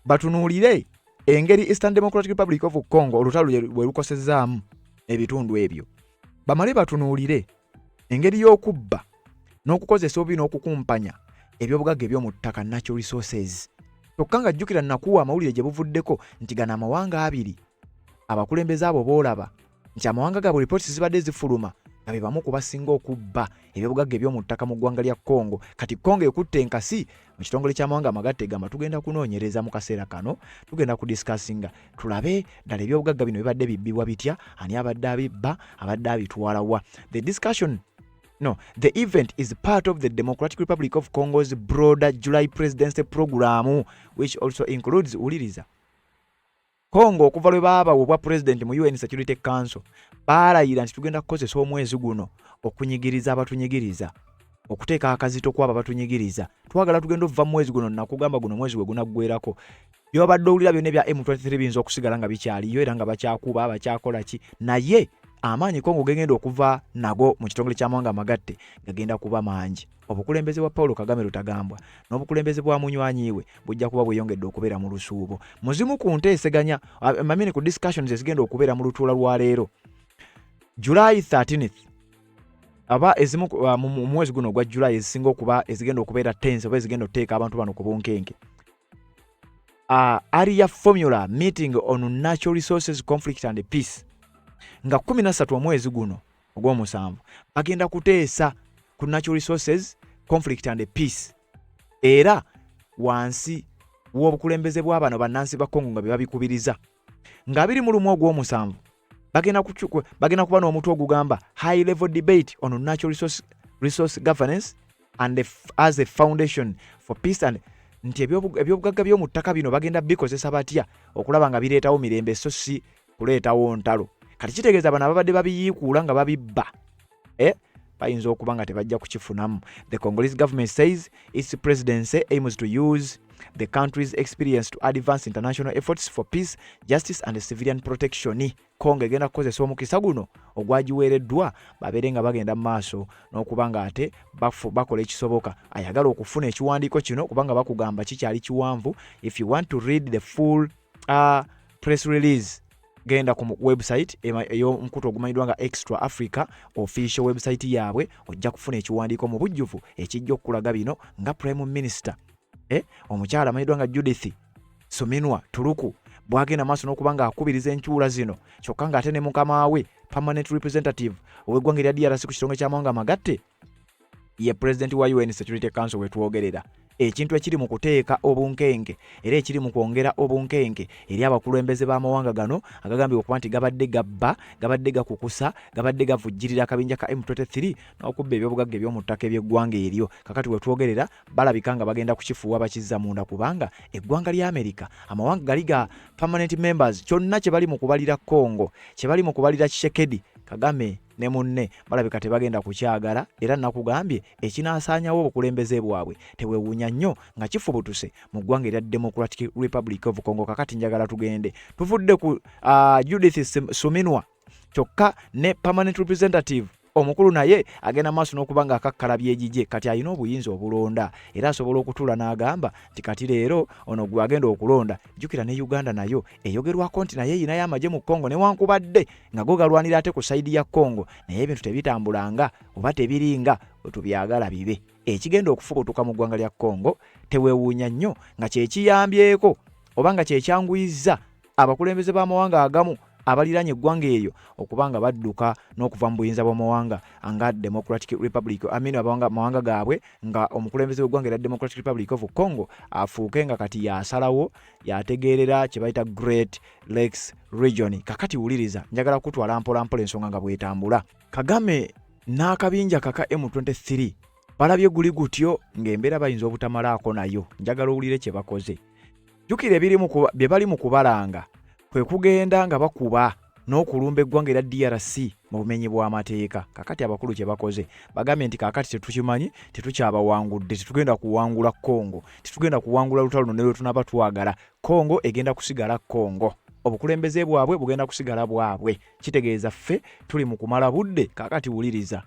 Batunuulire engeri Eastern Democratic Republic of Congo olutalo lwe lukosezaamu ebitundu ebyo. Bamale batunuulire engeri y'okubba n'okukozesa obi n'okukumpanya ebyobugagga eby'omu ttaka natural resources. Tokka nga jjukira nakuwa amawulire gye buvuddeko nti gano amawanga abiri abakulembeze abo boolaba nti amawanga gaabwe reports zibadde zifuluma nga be bamu ku basinga okubba ebyobugagga eby'omu ttaka mu ggwanga lya Congo. Kati Congo ekutte enkasi mu kitongole ky'amawanga amagatte gamba tugenda kunoonyereza mu kaseera kano, tugenda kudiscussinga tulabe ddala ebyobugagga bino bibadde bibbibwa bitya, ani abadde abibba, abadde abitwala wa. The event is part of the Democratic Republic of Congo's broader July presidency program, which also includes uliriza Congo okuva lwe baaba obwa president mu UN Security Council balayira nti tugenda kukozesa omwezi guno okunyigiriza abatunyigiriza, okuteeka akazito kwabo abatunyigiriza. Twagala tugenda okuva mu mwezi guno nakugamba guno mwezi gwe gunaggweerako. Byobadde owulira byonna ebya M23 biyinza okusigala nga bikyaliyo era nga bakyakuba bakyakola ki, naye amaanyi Congo gegenda okuva nago mu kitongole ky'amawanga amagatte gagenda kuba mangi. Obukulembeze bwa Paulo Kagame Lutagambwa n'obukulembeze bwa munywanyiwe bujja kuba bweyongedde okubeera mu lusuubo. Muzimu ku nteeseganya mamini ku discussions ezigenda okubeera mu lutuula lwa leero July 13th aba ezimu mu mwezi guno gwa July ezisinga okuba ezigenda okubeera tense oba ezigenda okuteeka abantu bano ku bunkenke. Area Formula Meeting on Natural Resources Conflict and Peace nga 13 omwezi guno ogw'omusanvu bagenda kuteesa ku Natural Resources Conflict and Peace, era wansi w'obukulembeze bw'abano bannansi ba Congo nga bebabikubiriza nga 21 ogw'omusanvu bagenda kuba n'omutwe ogugamba High Level Debate on Natural Resource Governance and as a Foundation for Peace and nti ebyobugagga by'omu ttaka bino bagenda bikozesa batya okulaba nga bireetawo mirembe so si kuleetawo ntalo. Kati kitegeeza bano ababadde babiyiikuula nga babibba bayinza okuba nga tebajja kukifunamu. The Congolese government says its presidency aims to use the country's experience to advance international efforts for peace, justice and civilian protection. Congo egenda kukozesa omukisa guno ogwagiweereddwa babeere nga bagenda mu maaso n'okuba nga ate bakola ekisoboka. Ayagala okufuna ekiwandiiko kino kubanga bakugamba kikyali kiwanvu. If you want to read the full press release, genda ku website ey'omukutu ogumanyiddwa nga Extra Africa official website yaabwe, ojja kufuna ekiwandiiko mu bujjuvu ekijja okulaga bino nga Prime Minister omukyala amanyiddwa nga Judith Suminwa Tuluku bwagenda maaso n'okuba nga akubiriza enkyula zino, kyokka ng'ate ne mukama we permanent representative ow'eggwanga erya DRC ku kitongole ky'amawanga amagatte ye president wa UN Security Council wetwogerera. Ekintu ekiri mu kuteeka obunkenke era ekiri mu kwongera obunkenke eri abakulembeze b'amawanga gano agagambibwa okuba nti gabadde gabba, gabadde gakukusa, gabadde gavujjirira akabinja ka M23 n'okubba ebyobugagga eby'omu ttaka eby'eggwanga eryo. Kakati wetwogerera balabika nga bagenda kukifuuwa bakizza munda kubanga eggwanga lya Amerika amawanga gali ga permanent members kyonna kye bali mu kubalira Congo, kye bali mu kubalira Tshisekedi, Kagame ne munne balabika tebagenda kukyagala era nakugambye ekinaasaanyawo obukulembeze bwabwe teweewuunya nnyo nga kifubutuse mu ggwanga erya Democratic Republic of Congo. Kakati njagala tugende tuvudde ku Judith Suminwa kyokka ne permanent representative omukulu naye agenda maaso n'okuba nga akakkala byegijje. Kati alina obuyinza obulonda era asobola okutuula n'agamba nti kati leero ono gwe agenda okulonda. Jjukira ne Uganda nayo eyogerwako nti naye yinayo amagye mu Congo newankubadde nga go galwanira ate ku sayidi ya Congo, naye ebintu tebitambulanga oba tebiringa wetubyagala bibe. Ekigenda okufubutuka mu ggwanga lya Congo teweewuunya nnyo nga kyekiyambyeko oba nga kyekyanguyizza abakulembeze b'amawanga agamu abaliranye eggwanga eryo okuba nga badduka n'okuva mu buyinza bw'amawanga nga Democratic Republic amawanga gaabwe nga omukulembeze w'eggwanga erya Democratic Republic of Congo afuuke nga kati yasalawo yategeerera kye bayita Great Lakes Region. Kakati wuliriza, njagala kutwala mpolampola ensonga nga bwetambula. Kagame n'akabinja kaka M23 balabye guli gutyo ng'embeera bayinza obutamalaako nayo. Njagala owulire kye bakoze. Jjukira bye bali mu kubalanga kwe kugenda nga bakuba n'okulumba eggwanga erya DRC mu bumenyi bw'amateeka. Kakati abakulu kye bakoze bagambye nti kakati tetukimanyi, tetukyabawangudde, tetugenda kuwangula Congo, tetugenda kuwangula lutalo luno ne lwe tunaba twagala. Congo egenda kusigala Congo, obukulembeze bwabwe bugenda kusigala bwabwe. Kitegeeza ffe tuli mu kumala budde. Kakati wuliriza,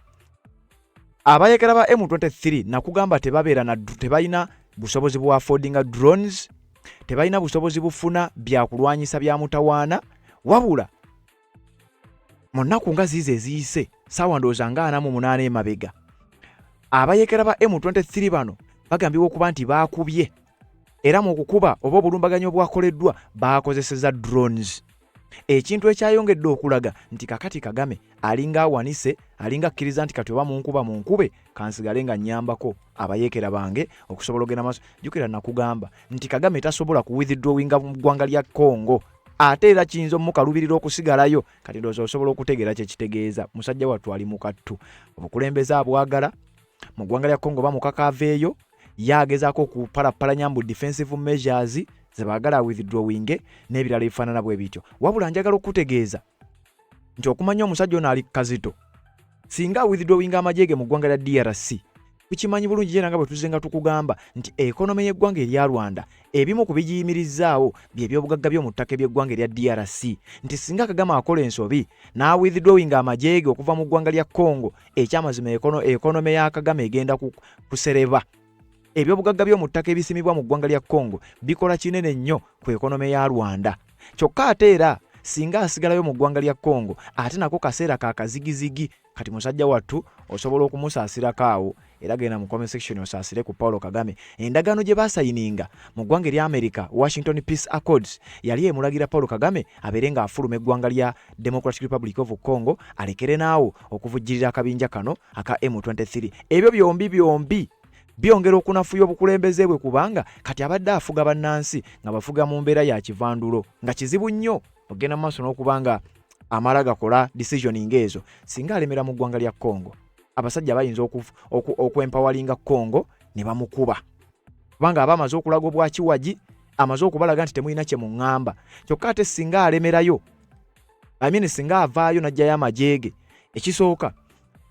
abayekera ba M23 nakugamba tebalina busobozi bwa affordinga drones, tebalina busobozi bufuna byakulwanyisa bya mutawaana, wabula mu nnaku nga ziizo eziyise ssaawa ndowooza nga 48 emabega abayekera ba M23 bano bagambibwa okuba nti baakubye era mu kukuba oba obulumbaganyo obwakoleddwa bakozeseza drones. ekintu ekyayongedde okulaga nti kakati Kagame alinga awanise alinga akkiriza nti kati oba munkube kansigale nga nnyambako abayeekera bange okusobola ogenda maaso. Jjukira nakugamba nti Kagame tasobola ku withdrawinga mu ggwanga lya Congo ate era kiyinza omukalubirira okusigalayo. Kati ndowooza osobola okutegeera kye kitegeeza. Musajja wattu ali mu kattu. Obukulembeze abwagala mu ggwanga lya Congo bamukakaaveeyo yagezaako okupalapalanya mbu defensive measures ze baagala withdrawing n'ebirala ebifaanana bwe bityo. Wabula njagala okutegeeza nti okumanya omusajja ono ali kazito singa withdrawing amajege mu ggwanga lya DRC tukimanyi bulungi era nga bwe tuzenga tukugamba nti ekonome y'eggwanga erya Rwanda ebimu ku bigiyimirizzaawo by'ebyobugagga by'omu ttaka eby'eggwanga erya DRC, nti singa Kagame akola ensobi n'awithdrawing amajege okuva mu ggwanga lya Congo, ekyamazima ekonome ya Kagame egenda kusereba. Ebyobugagga by'omu ttaka ebisimibwa mu ggwanga lya Congo bikola kinene nnyo ku ekonome ya Rwanda. Kyokka ate era singa asigalayo mu ggwanga lya Congo ate nako kaseera ka kazigizigi. Kati musajja wattu osobola okumusaasirako awo era genda mu comment section osaasire ku Paulo Kagame. Endagaano gye baasayininga mu ggwanga erya America, Washington Peace Accords, yali emulagira Paulo Kagame abeere nga afuluma eggwanga lya Democratic Republic of Congo alekere naawo okuvujjirira akabinja kano aka M23. Ebyo byombi byongera okunafuya obukulembeze bwe kubanga kati abadde afuga bannansi nga bafuga mu mbeera ya kivandulo nga kizibu nnyo ogenda maaso n'okubanga amala gakola decisioning ezo. Singa alemera mu ggwanga lya Congo abasajja bayinza okwempawalinga Congo ne bamukuba kubanga aba amaze okulaga obwa kiwagi, amaze okubalaga nti temulina kye muŋŋamba. Kyokka ate singa alemerayo singa avaayo n'ajjayo amajege, ekisooka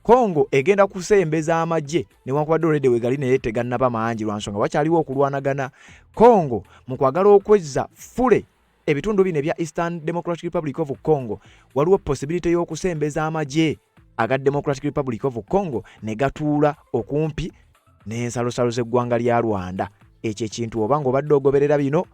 Congo egenda kusembeza amagye newankubadde olwedde wegali naye tegannaba mangi lwa nsonga wakyaliwo okulwanagana. Congo mu kwagala okwezza fule ebitundu bino ebya Eastern Democratic Republic of Congo waliwo possibility y'okusembeza amagye aga Democratic Republic of Congo ne gatuula okumpi n'ensalosalo z'eggwanga lya Rwanda. Ekyo ekintu oba ng'obadde ogoberera bino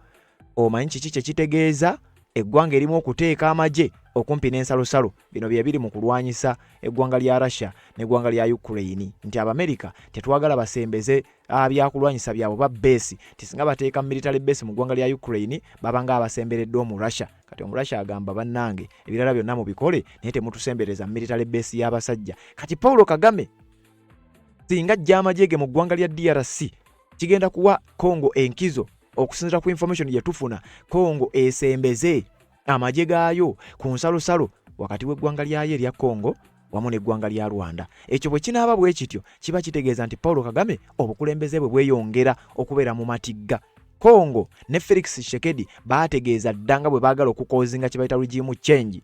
omanyi kiki kye kitegeeza eggwanga erimu okuteeka amagye okumpi n'ensalosalo. Bino bye biri mu kulwanyisa eggwanga lya Russia n'eggwanga lya Ukraine, nti Abamerika tetwagala basembeze byakulwanyisa byabwe ba base, tisinga bateeka military base mu ggwanga lya Ukraine babanga abasemberedde mu Russia. Kati omu Russia agamba bannange ebirala byonna mubikole naye temutusembereza military base y'abasajja. Kati Paulo Kagame singa ajja amajege mu ggwanga lya DRC kigenda kuwa Congo enkizo okusinziira ku information gye tufuna. Congo esembeze amagye gaayo ku nsalosalo wakati w'eggwanga lyayo erya Congo wamu n'eggwanga lya Rwanda. Ekyo bwe kinaaba bwe kityo kiba kitegeeza nti Paulo Kagame obukulembeze bwe bweyongera okubeera mu matigga. Congo ne Felix Tshisekedi baategeeza ddanga bwe baagala okukozinga kye bayita regime change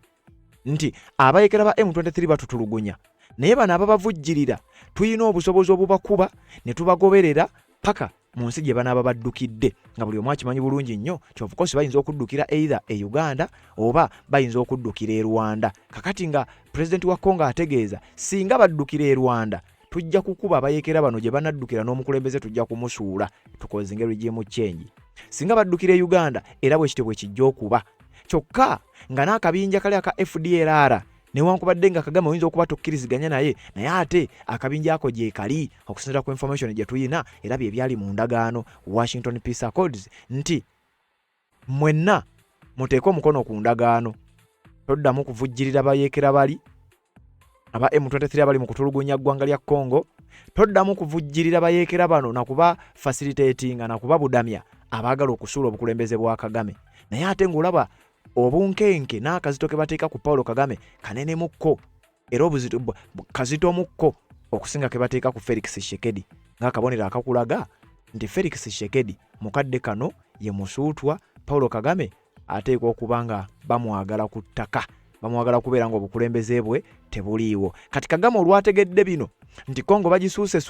nti abayekera ba M23 batutulugunya naye bano ababavujjirira tuyina obusobozi obubakuba ne tubagoberera paka mu nsi gye banaaba baddukidde, nga buli omu akimanyi bulungi nnyo nti of course bayinza okuddukira either e Uganda oba bayinza okuddukira e Rwanda. Kakati nga president wa Congo ategeeza singa baddukira e Rwanda tujja kukuba abayekera bano gye banaddukira n'omukulembeze tujja kumusuula tukozinga regime change. Singa baddukira e Uganda era bwe kityo bwe kijja okuba. Kyokka nga n'akabinja kali aka FDLR newankubadde nga Kagame oyinza okuba tokkiriziganya naye ate akabinja ako gye kali okusinziira ku information gye tuyina era bye byali mu ndagaano Washington Peace Accords nti mwenna muteeke omukono ku ndagaano, toddamu kuvujjirira bayeekera bali aba M23 abali mu kutulugunya ggwanga lya Congo, toddamu kuvujjirira bayeekera bano nakuba facilitating nakuba budamya abaagala okusuula obukulembeze bwa Kagame. Naye ate ng'olaba obunkenke n'akazito ke bateeka ku Paulo Kagame kanene mukko era obuzito kazito mukko okusinga ke bateeka ku Felix Tshisekedi, ng'akabonero akakulaga nti Felix Tshisekedi mukadde kano ye musuutwa, Paulo Kagame ateekwa okuba nga bamwagala ku ttaka, bamwagala kubeera nga obukulembeze bwe tebuliiwo. Kati Kagame olwategedde bino nti Congo bagisuuse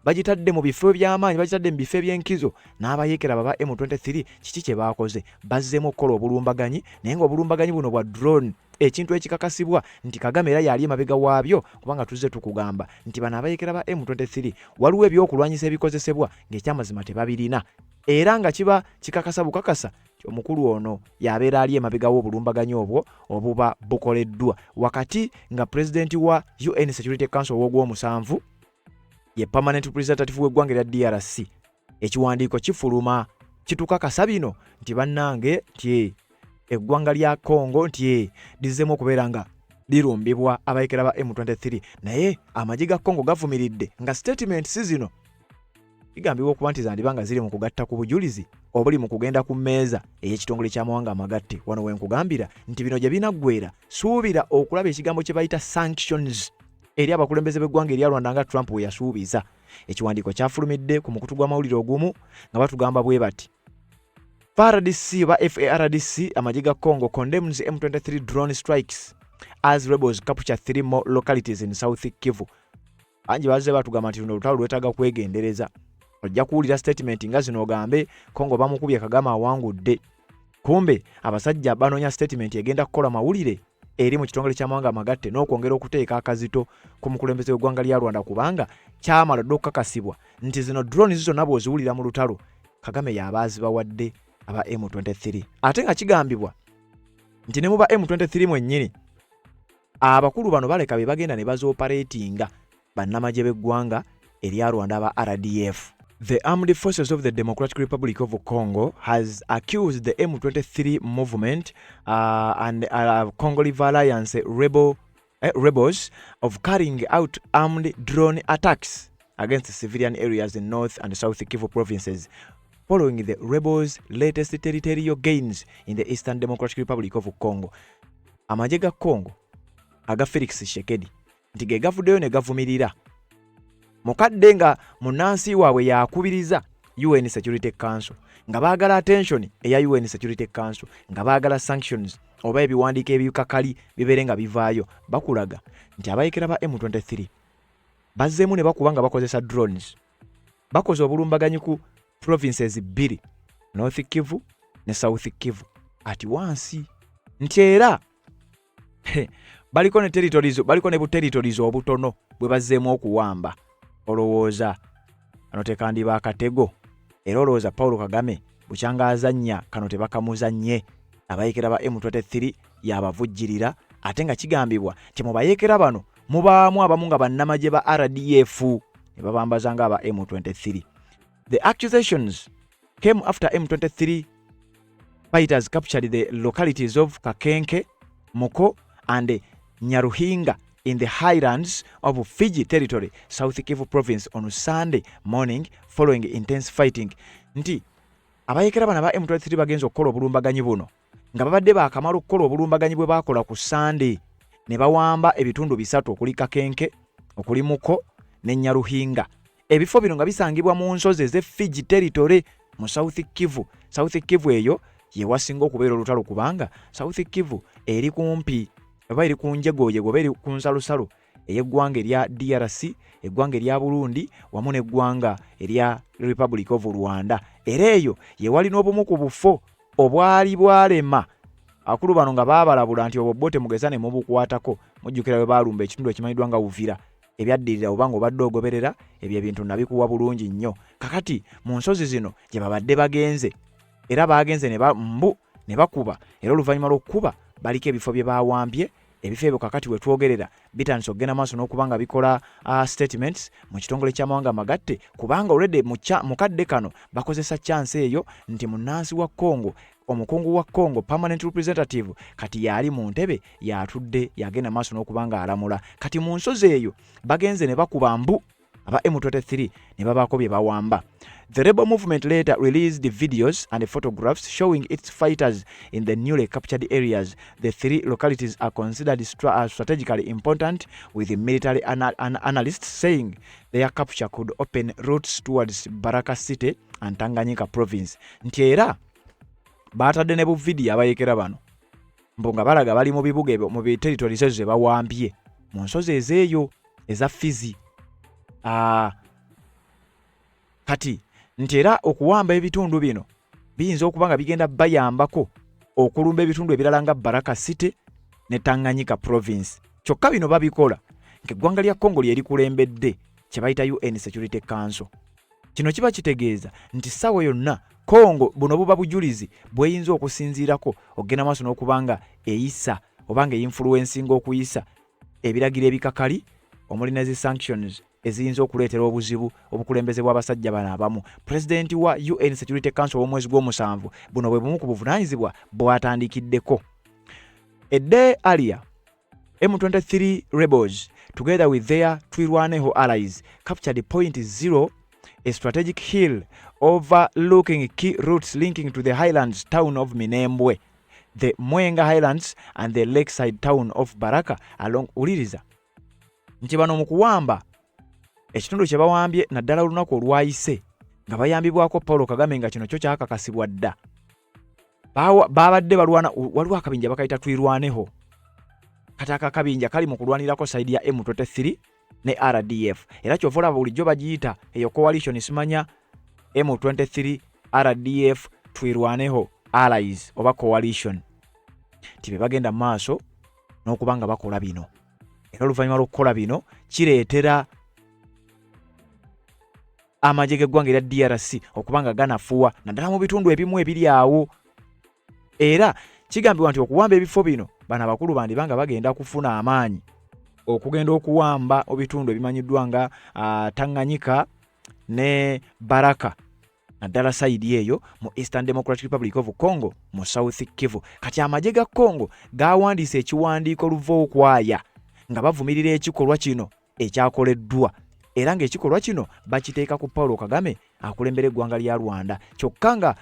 bagitadde mu bifo by'amaanyi, bagitadde mu bifo eby'enkizo n'abayeekera baba M23 kiki kye baakoze? Bazzeemu okukola obulumbaganyi naye ng'obulumbaganyi buno bwa drone, ekintu ekikakasibwa nti Kagame era yali emabega waabyo kubanga tuzze tukugamba nti bano abayeekera ba M23 waliwo ebyokulwanyisa ebikozesebwa ng'ekyamazima tebabirina era nga kiba kikakasa bukakasa omukulu ono yabeera ali emabega w'obulumbaganyi obwo obuba bukoleddwa wakati nga president wa UN Security Council w'ogw'omusanvu ye permanent representative w'eggwanga lya DRC. Ekiwandiiko kifuluma kitukakasa bino nti bannange nti eggwanga lya Congo nti lizzemu okubeera nga lirumbibwa abayekera ba M23 naye amagye ga Congo gavumiridde nga statement si zino igambibwa okuba nti zandibanga ziri mu kugatta ku bujulizi obuli mu kugenda ku mmeeza ey'ekitongole ky'amawanga amagatte wano wenkugambira nti bino gye binaggwera suubira okulaba ekigambo kye bayita sanctions eri abakulembeze b'eggwanga erya Rwanda nga Trump we yasuubiza. Ekiwandiiko kyafulumidde ku mukutu gw'amawulire ogumu nga batugamba bwe bati FARDC ba FARDC amagye ga Congo condemns M23 drone strikes as rebels capture 3 more localities in South Kivu. Anji bazze batugamba nti luno olutalo lwetaaga kwegendereza. Ojja kuwulira statement nga zino ogambe Congo bamukubye Kagame awangudde. Kumbe abasajja banoonya statement egenda kukola mawulire eri mu kitongole ky'amawanga amagatte n'okwongera okuteeka akazito ku mukulembeze w'eggwanga lya Rwanda kubanga kyamala dde okukakasibwa nti zino drones zonna bw'oziwulira mu lutalo Kagame y'abaazi bawadde aba M23. Ate nga kigambibwa nti ne mu ba M23 mwennyini abakulu bano baleka be bagenda ne bazooperatinga bannamagye b'eggwanga erya Rwanda aba RDF. The Armed Forces of the Democratic Republic of Congo has accused the M23 movement and Congolese Alliance rebels of carrying out armed drone attacks against civilian areas in North and South Kivu provinces following the rebels' latest territorial gains in the Eastern Democratic Republic of Congo. Amagye ga Congo aga Felix Tshisekedi nti ge gavuddeyo ne gavumirira mukadde nga munansi waabwe yakubiriza UN Security Council nga baagala attention eya UN Security Council nga baagala sanctions oba ebiwandiiko ebikakali bibeere nga bivaayo bakulaga nti abayekera ba M23 bazzeemu ne bakuba nga bakozesa drones bakoze obulumbaganyi ku provinces 2 North Kivu ne South Kivu ati wansi nti era baliko ne territories obutono bwe bazzeemu okuwamba. Olowooza kano tekandiba akatego era olowooza Paul Kagame bukyanga azannya kano tebakamuzannye abayekera ba M23 yabavujjirira ate nga kigambibwa nti mu bayekera bano mubaamu abamu nga bannamagye ba RDF ne babambaza nga aba M23. The accusations came after M23 fighters captured the localities of Kakenke, Moko and Nyaruhinga in the highlands of Fiji territory, South Kivu province on Sunday morning following intense fighting. Nti abayekera bana ba M23 bagenzo okukola obulumbaganyi buno nga babadde baakamala okukola obulumbaganyi bwe baakola ku Sunday ne bawamba ebitundu 3 okuli Kakenke, okuli Muko ne Nyaruhinga. Ebifo bino nga bisangibwa mu nsozi eze Fiji territory mu South Kivu. South Kivu eyo ye wasinga okubeera olutalo kubanga South Kivu eri kumpi eba eri ku njegooye goba eri ku nsalusalo ey'eggwanga erya DRC, eggwanga erya Burundi wamu n'eggwanga erya Republic of Rwanda. Era eyo ye wali n'obumu ku bufo obwali bwalema akulu bano nga baabalabula nti obwo bote mugeza ne mubukwatako mujjukira bwe baalumba ekitundu ekimanyiddwa nga Uvira ebyaddirira obanga obadde ogoberera ebyo ebintu nabikuwa bulungi nnyo. Kakati mu nsozi zino gye babadde bagenze era bagenze ne bakuba era oluvannyuma lw'okukuba baliko ebifo bye baawambye. Ebifo ebyo kakati we twogerera bitandise okugenda maaso n'okubanga bikola statements mu kitongole ky'amawanga amagatte kubanga already mu kadde kano bakozesa chance eyo nti munnansi wa Congo omukungu wa Congo permanent representative kati yali mu ntebe yatudde yagenda maaso n'okubanga alamula. Kati mu nsozi eyo bagenze ne bakuba mbu aba M23 ne babako bye bawamba. The rebel movement later released the videos and the photographs showing its fighters in the newly captured areas. The 3 localities are considered strategically important, with the military analysts saying their capture could open routes towards Baraka City and Tanganyika province. Nti era batadde ne bu video abayekera bano mbonga balaga bali mu bibuga ebyo mu territories ezo ze bawambye mu nsozi ezeeyo eza Fizi. Kati nti era okuwamba ebitundu bino biyinza okuba nga bigenda bayambako okulumba ebitundu ebirala nga Baraka City ne Tanganyika province. Kyokka bino babikola ng'eggwanga lya Congo lyeri kulembedde kye bayita UN Security Council. Kino kiba kitegeeza nti ssaawa yonna Congo buno buba bujulizi bweyinza okusinziirako okugenda maaso n'okubanga eyisa obanga eyinfluencinga okuyisa ebiragiro ebikakali omuli ne zi sanctions eziyinza okuleetera obuzibu obukulembeze bw'abasajja bano abamu. Pulezidenti wa UN Security Council w'omwezi gw'omusanvu buno bwe bumu ku buvunaanyizibwa bw'atandikiddeko. A day earlier, M23 rebels, together with their Twirwaneho allies, captured Point Zero, a strategic hill overlooking key routes linking to the highlands town of Minembwe, the Mwenga Highlands and the lakeside town of Baraka along Uliriza. Nti bano mu kuwamba ekitundu kye bawambye naddala olunaku olwayise nga bayambibwako Paul Kagame nga kino kyo kyakakasibwa dda. Babadde balwana waliwo akabinja bakayita Twirwaneho. Kataka kabinja kali mu kulwanirako side ya M23 ne RDF. Era kyovula bulijjo bagiyita eyo coalition simanya M23 RDF Twirwaneho allies oba coalition. Tibe bagenda maaso n'okubanga bakola bino. Era oluvannyuma lw'okukola bino kireetera amagye g'eggwanga erya DRC okubanga ganafuwa naddala mu bitundu ebimu ebiri awo. Era kigambibwa nti okuwamba ebifo bino bano abakulu bandibanga bagenda kufuna amaanyi okugenda okuwamba obitundu ebimanyiddwa nga Tanganyika ne Baraka naddala side eyo mu Eastern Democratic Republic of Congo mu South Kivu. Kati amagye ga Congo gawandiise ekiwandiiko luva okwaya nga bavumirira ekikolwa kino ekyakoleddwa era ng'ekikolwa kino bakiteeka ku Paul Kagame akulembera eggwanga lya Rwanda. Kyokka nga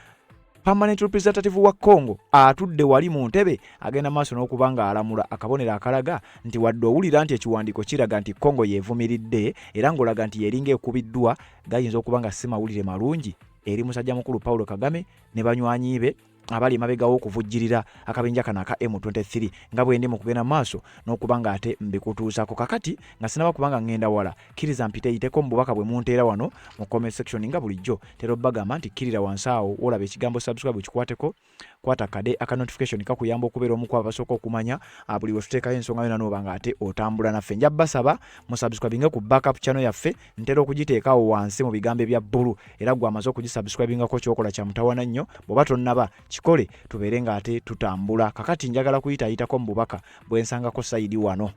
Permanent Representative wa Congo atudde wali mu ntebe agenda maaso n'okubanga alamula akabonero akalaga nti wadde owulira nti ekiwandiiko kiraga nti Congo yeevumiridde era ng'olaga nti yeringa ekubiddwa gayinza okubanga si mawulire malungi eri musajja mukulu Paul Kagame ne banywanyi be abali mabegawo okuvujjirira akabinja kana aka M23 nga bwe ndi mu kugenda maaso n'okubanga ate mbikutuusako kakati nga sinaba kubanga ngenda wala kiriza mpiteeyiteko mu bubaka bwe munteera wano mu comment section nga bulijjo tero bagamba nti kirira wansi awo olaba ekigambo subscribe kikwateko kwata kade aka notification kakuyamba okubeera omu ku abasooka okumanya buli we tuteekayo ensonga yonna n'obanga ate otambula naffe. Nja basaba mu subscribinga ku backup channel yaffe ntera okugiteekawo wansi mu bigambo ebya bbulu era gwe amaze okugisubscribingako kyokola kya mutawana nnyo bw'oba tonnaba kikole tubeere nga ate tutambula. Kakati njagala kuyitaayitako mu bubaka bwe nsangako sayidi wano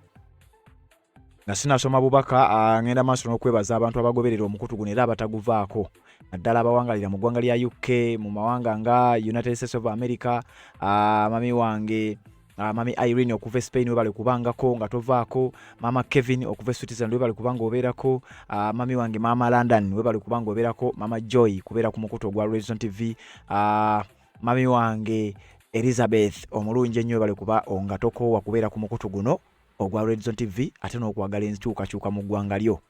nga sinasoma bubaka ngenda maaso n'okwebaza abantu abagoberera omukutu guno era abataguvaako naddala abawangalira mu ggwanga lya UK mu mawanga nga United States of America. Mami wange Mami Irene okuva Spain we bali kubangako nga tovaako. Mama Kevin okuva Switzerland we bali kubanga obeerako. Mami wange Mama London we bali kubanga obeerako. Mama Joy kubeera ku mukutu ogwa Redson TV. Mami wange Elizabeth omulungi ennyo bali kuba nga tokoowa kubeera ku mukutu guno ogwa Redson TV ate n'okwagala enkyukakyuka mu ggwanga lyo.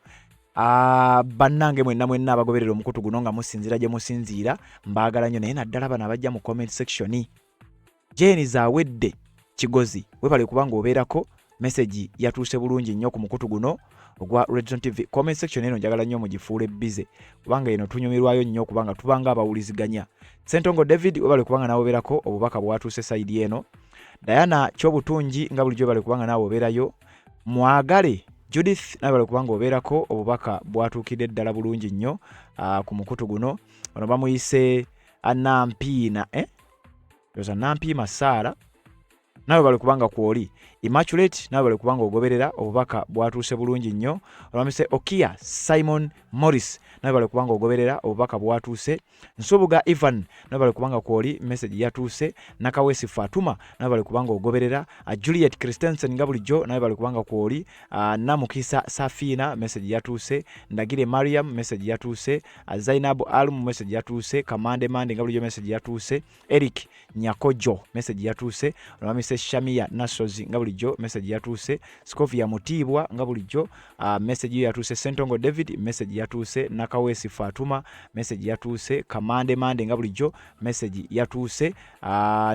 Bannange mwenna abagoberera omukutu guno nga musinziira gye musinziira mbaagala nnyo naye naddala bano abajja mu comment section. Jeni Zawedde Kigozi we bali kubanga obeerako message yatuuse bulungi nnyo ku mukutu guno ogwa Redson TV. Comment section eno njagala nnyo mugifuule bize kubanga eno tunyumirwayo nnyo kubanga tubanga abawuliziganya. Sentongo David we bali kubanga nawe obeerako obubaka bwatuuse side eno. Diana Kyobutungi nga bulijjo bali kubanga nawe obeerayo. Mwagale Judith nawe bali kubanga obeerako obubaka bwatuukidde ddala bulungi nnyo ku mukutu guno. Ono bamuyise Anampiina yoza Nampiima Saara nawe bali kubanga kwoli. Immaculate nawe bali kubanga ogoberera obubaka bwatuuse bulungi nnyo. Olwamise Okia Simon Morris nawe bali kubanga ogoberera obubaka bwatuuse. Nsubuga Ivan nawe bali kubanga kwoli message yatuuse. Nakawesi Fatuma nawe bali kubanga ogoberera. Juliet Christensen nga bulijjo nawe bali kubanga kwoli. Namukisa Safina message yatuuse. Ndagire Mariam message yatuuse. Zainab Alum message yatuuse. Kamande Mande nga bulijjo message yatuuse. Eric Nyakojo message yatuuse. Olwamise Shamia Nasozi nga bulijjo message yatuuse. Scovia Mutibwa nga bulijjo message yatuuse. Sentongo David message yatuuse. Nakawesi Fatuma message yatuuse. Kamande Mande nga bulijjo message yatuuse.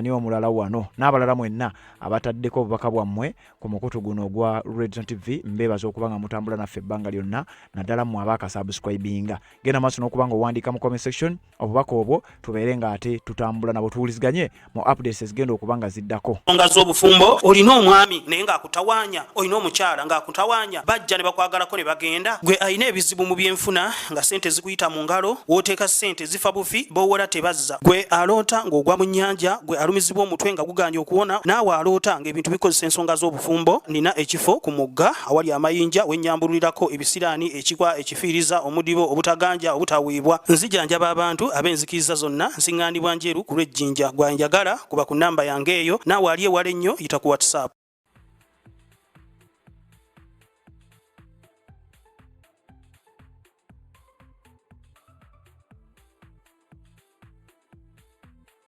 Niwo mulala wano n'abalala mwenna abataddeko obubaka bwammwe ku mukutu guno ogwa Redson TV mbeebaza okubanga mutambula naffe ebbanga lyonna naddala mmwe abaaka subscribinga. Genda maaso n'okubanga owandiika mu comment section obubaka obwo tubeere nga ate tutambula nabo tuwuliziganye mu updates ezigenda okubanga ziddako. z'obufumbo olina omwami naye ng'akutawaanya olina omukyala ng'akutawaanya bajja ne bakwagalako ne bagenda gwe alina ebizibu mu byenfuna nga sente zikuyita mu ngalo wooteeka sente zifa bufi b'owola tebazza gwe aloota ng'ogwa mu nnyanja gwe alumizibwa omutwe nga guganja okuwona naawe aloota ng'ebintu bikozesa ensonga z'obufumbo nina ekifo ku mugga awali amayinja wennyambululirako ebisiraani ekikwa ekifiiriza omudibo obutaganja obutaweebwa nzijanjaba abantu ab'enzikiriza zonna nsiŋŋaanibwa njeru ku lw'ejjinja gwanjagala kuba ku nnamba yange eyo naawe ali ewala ennyo yita ku WhatsApp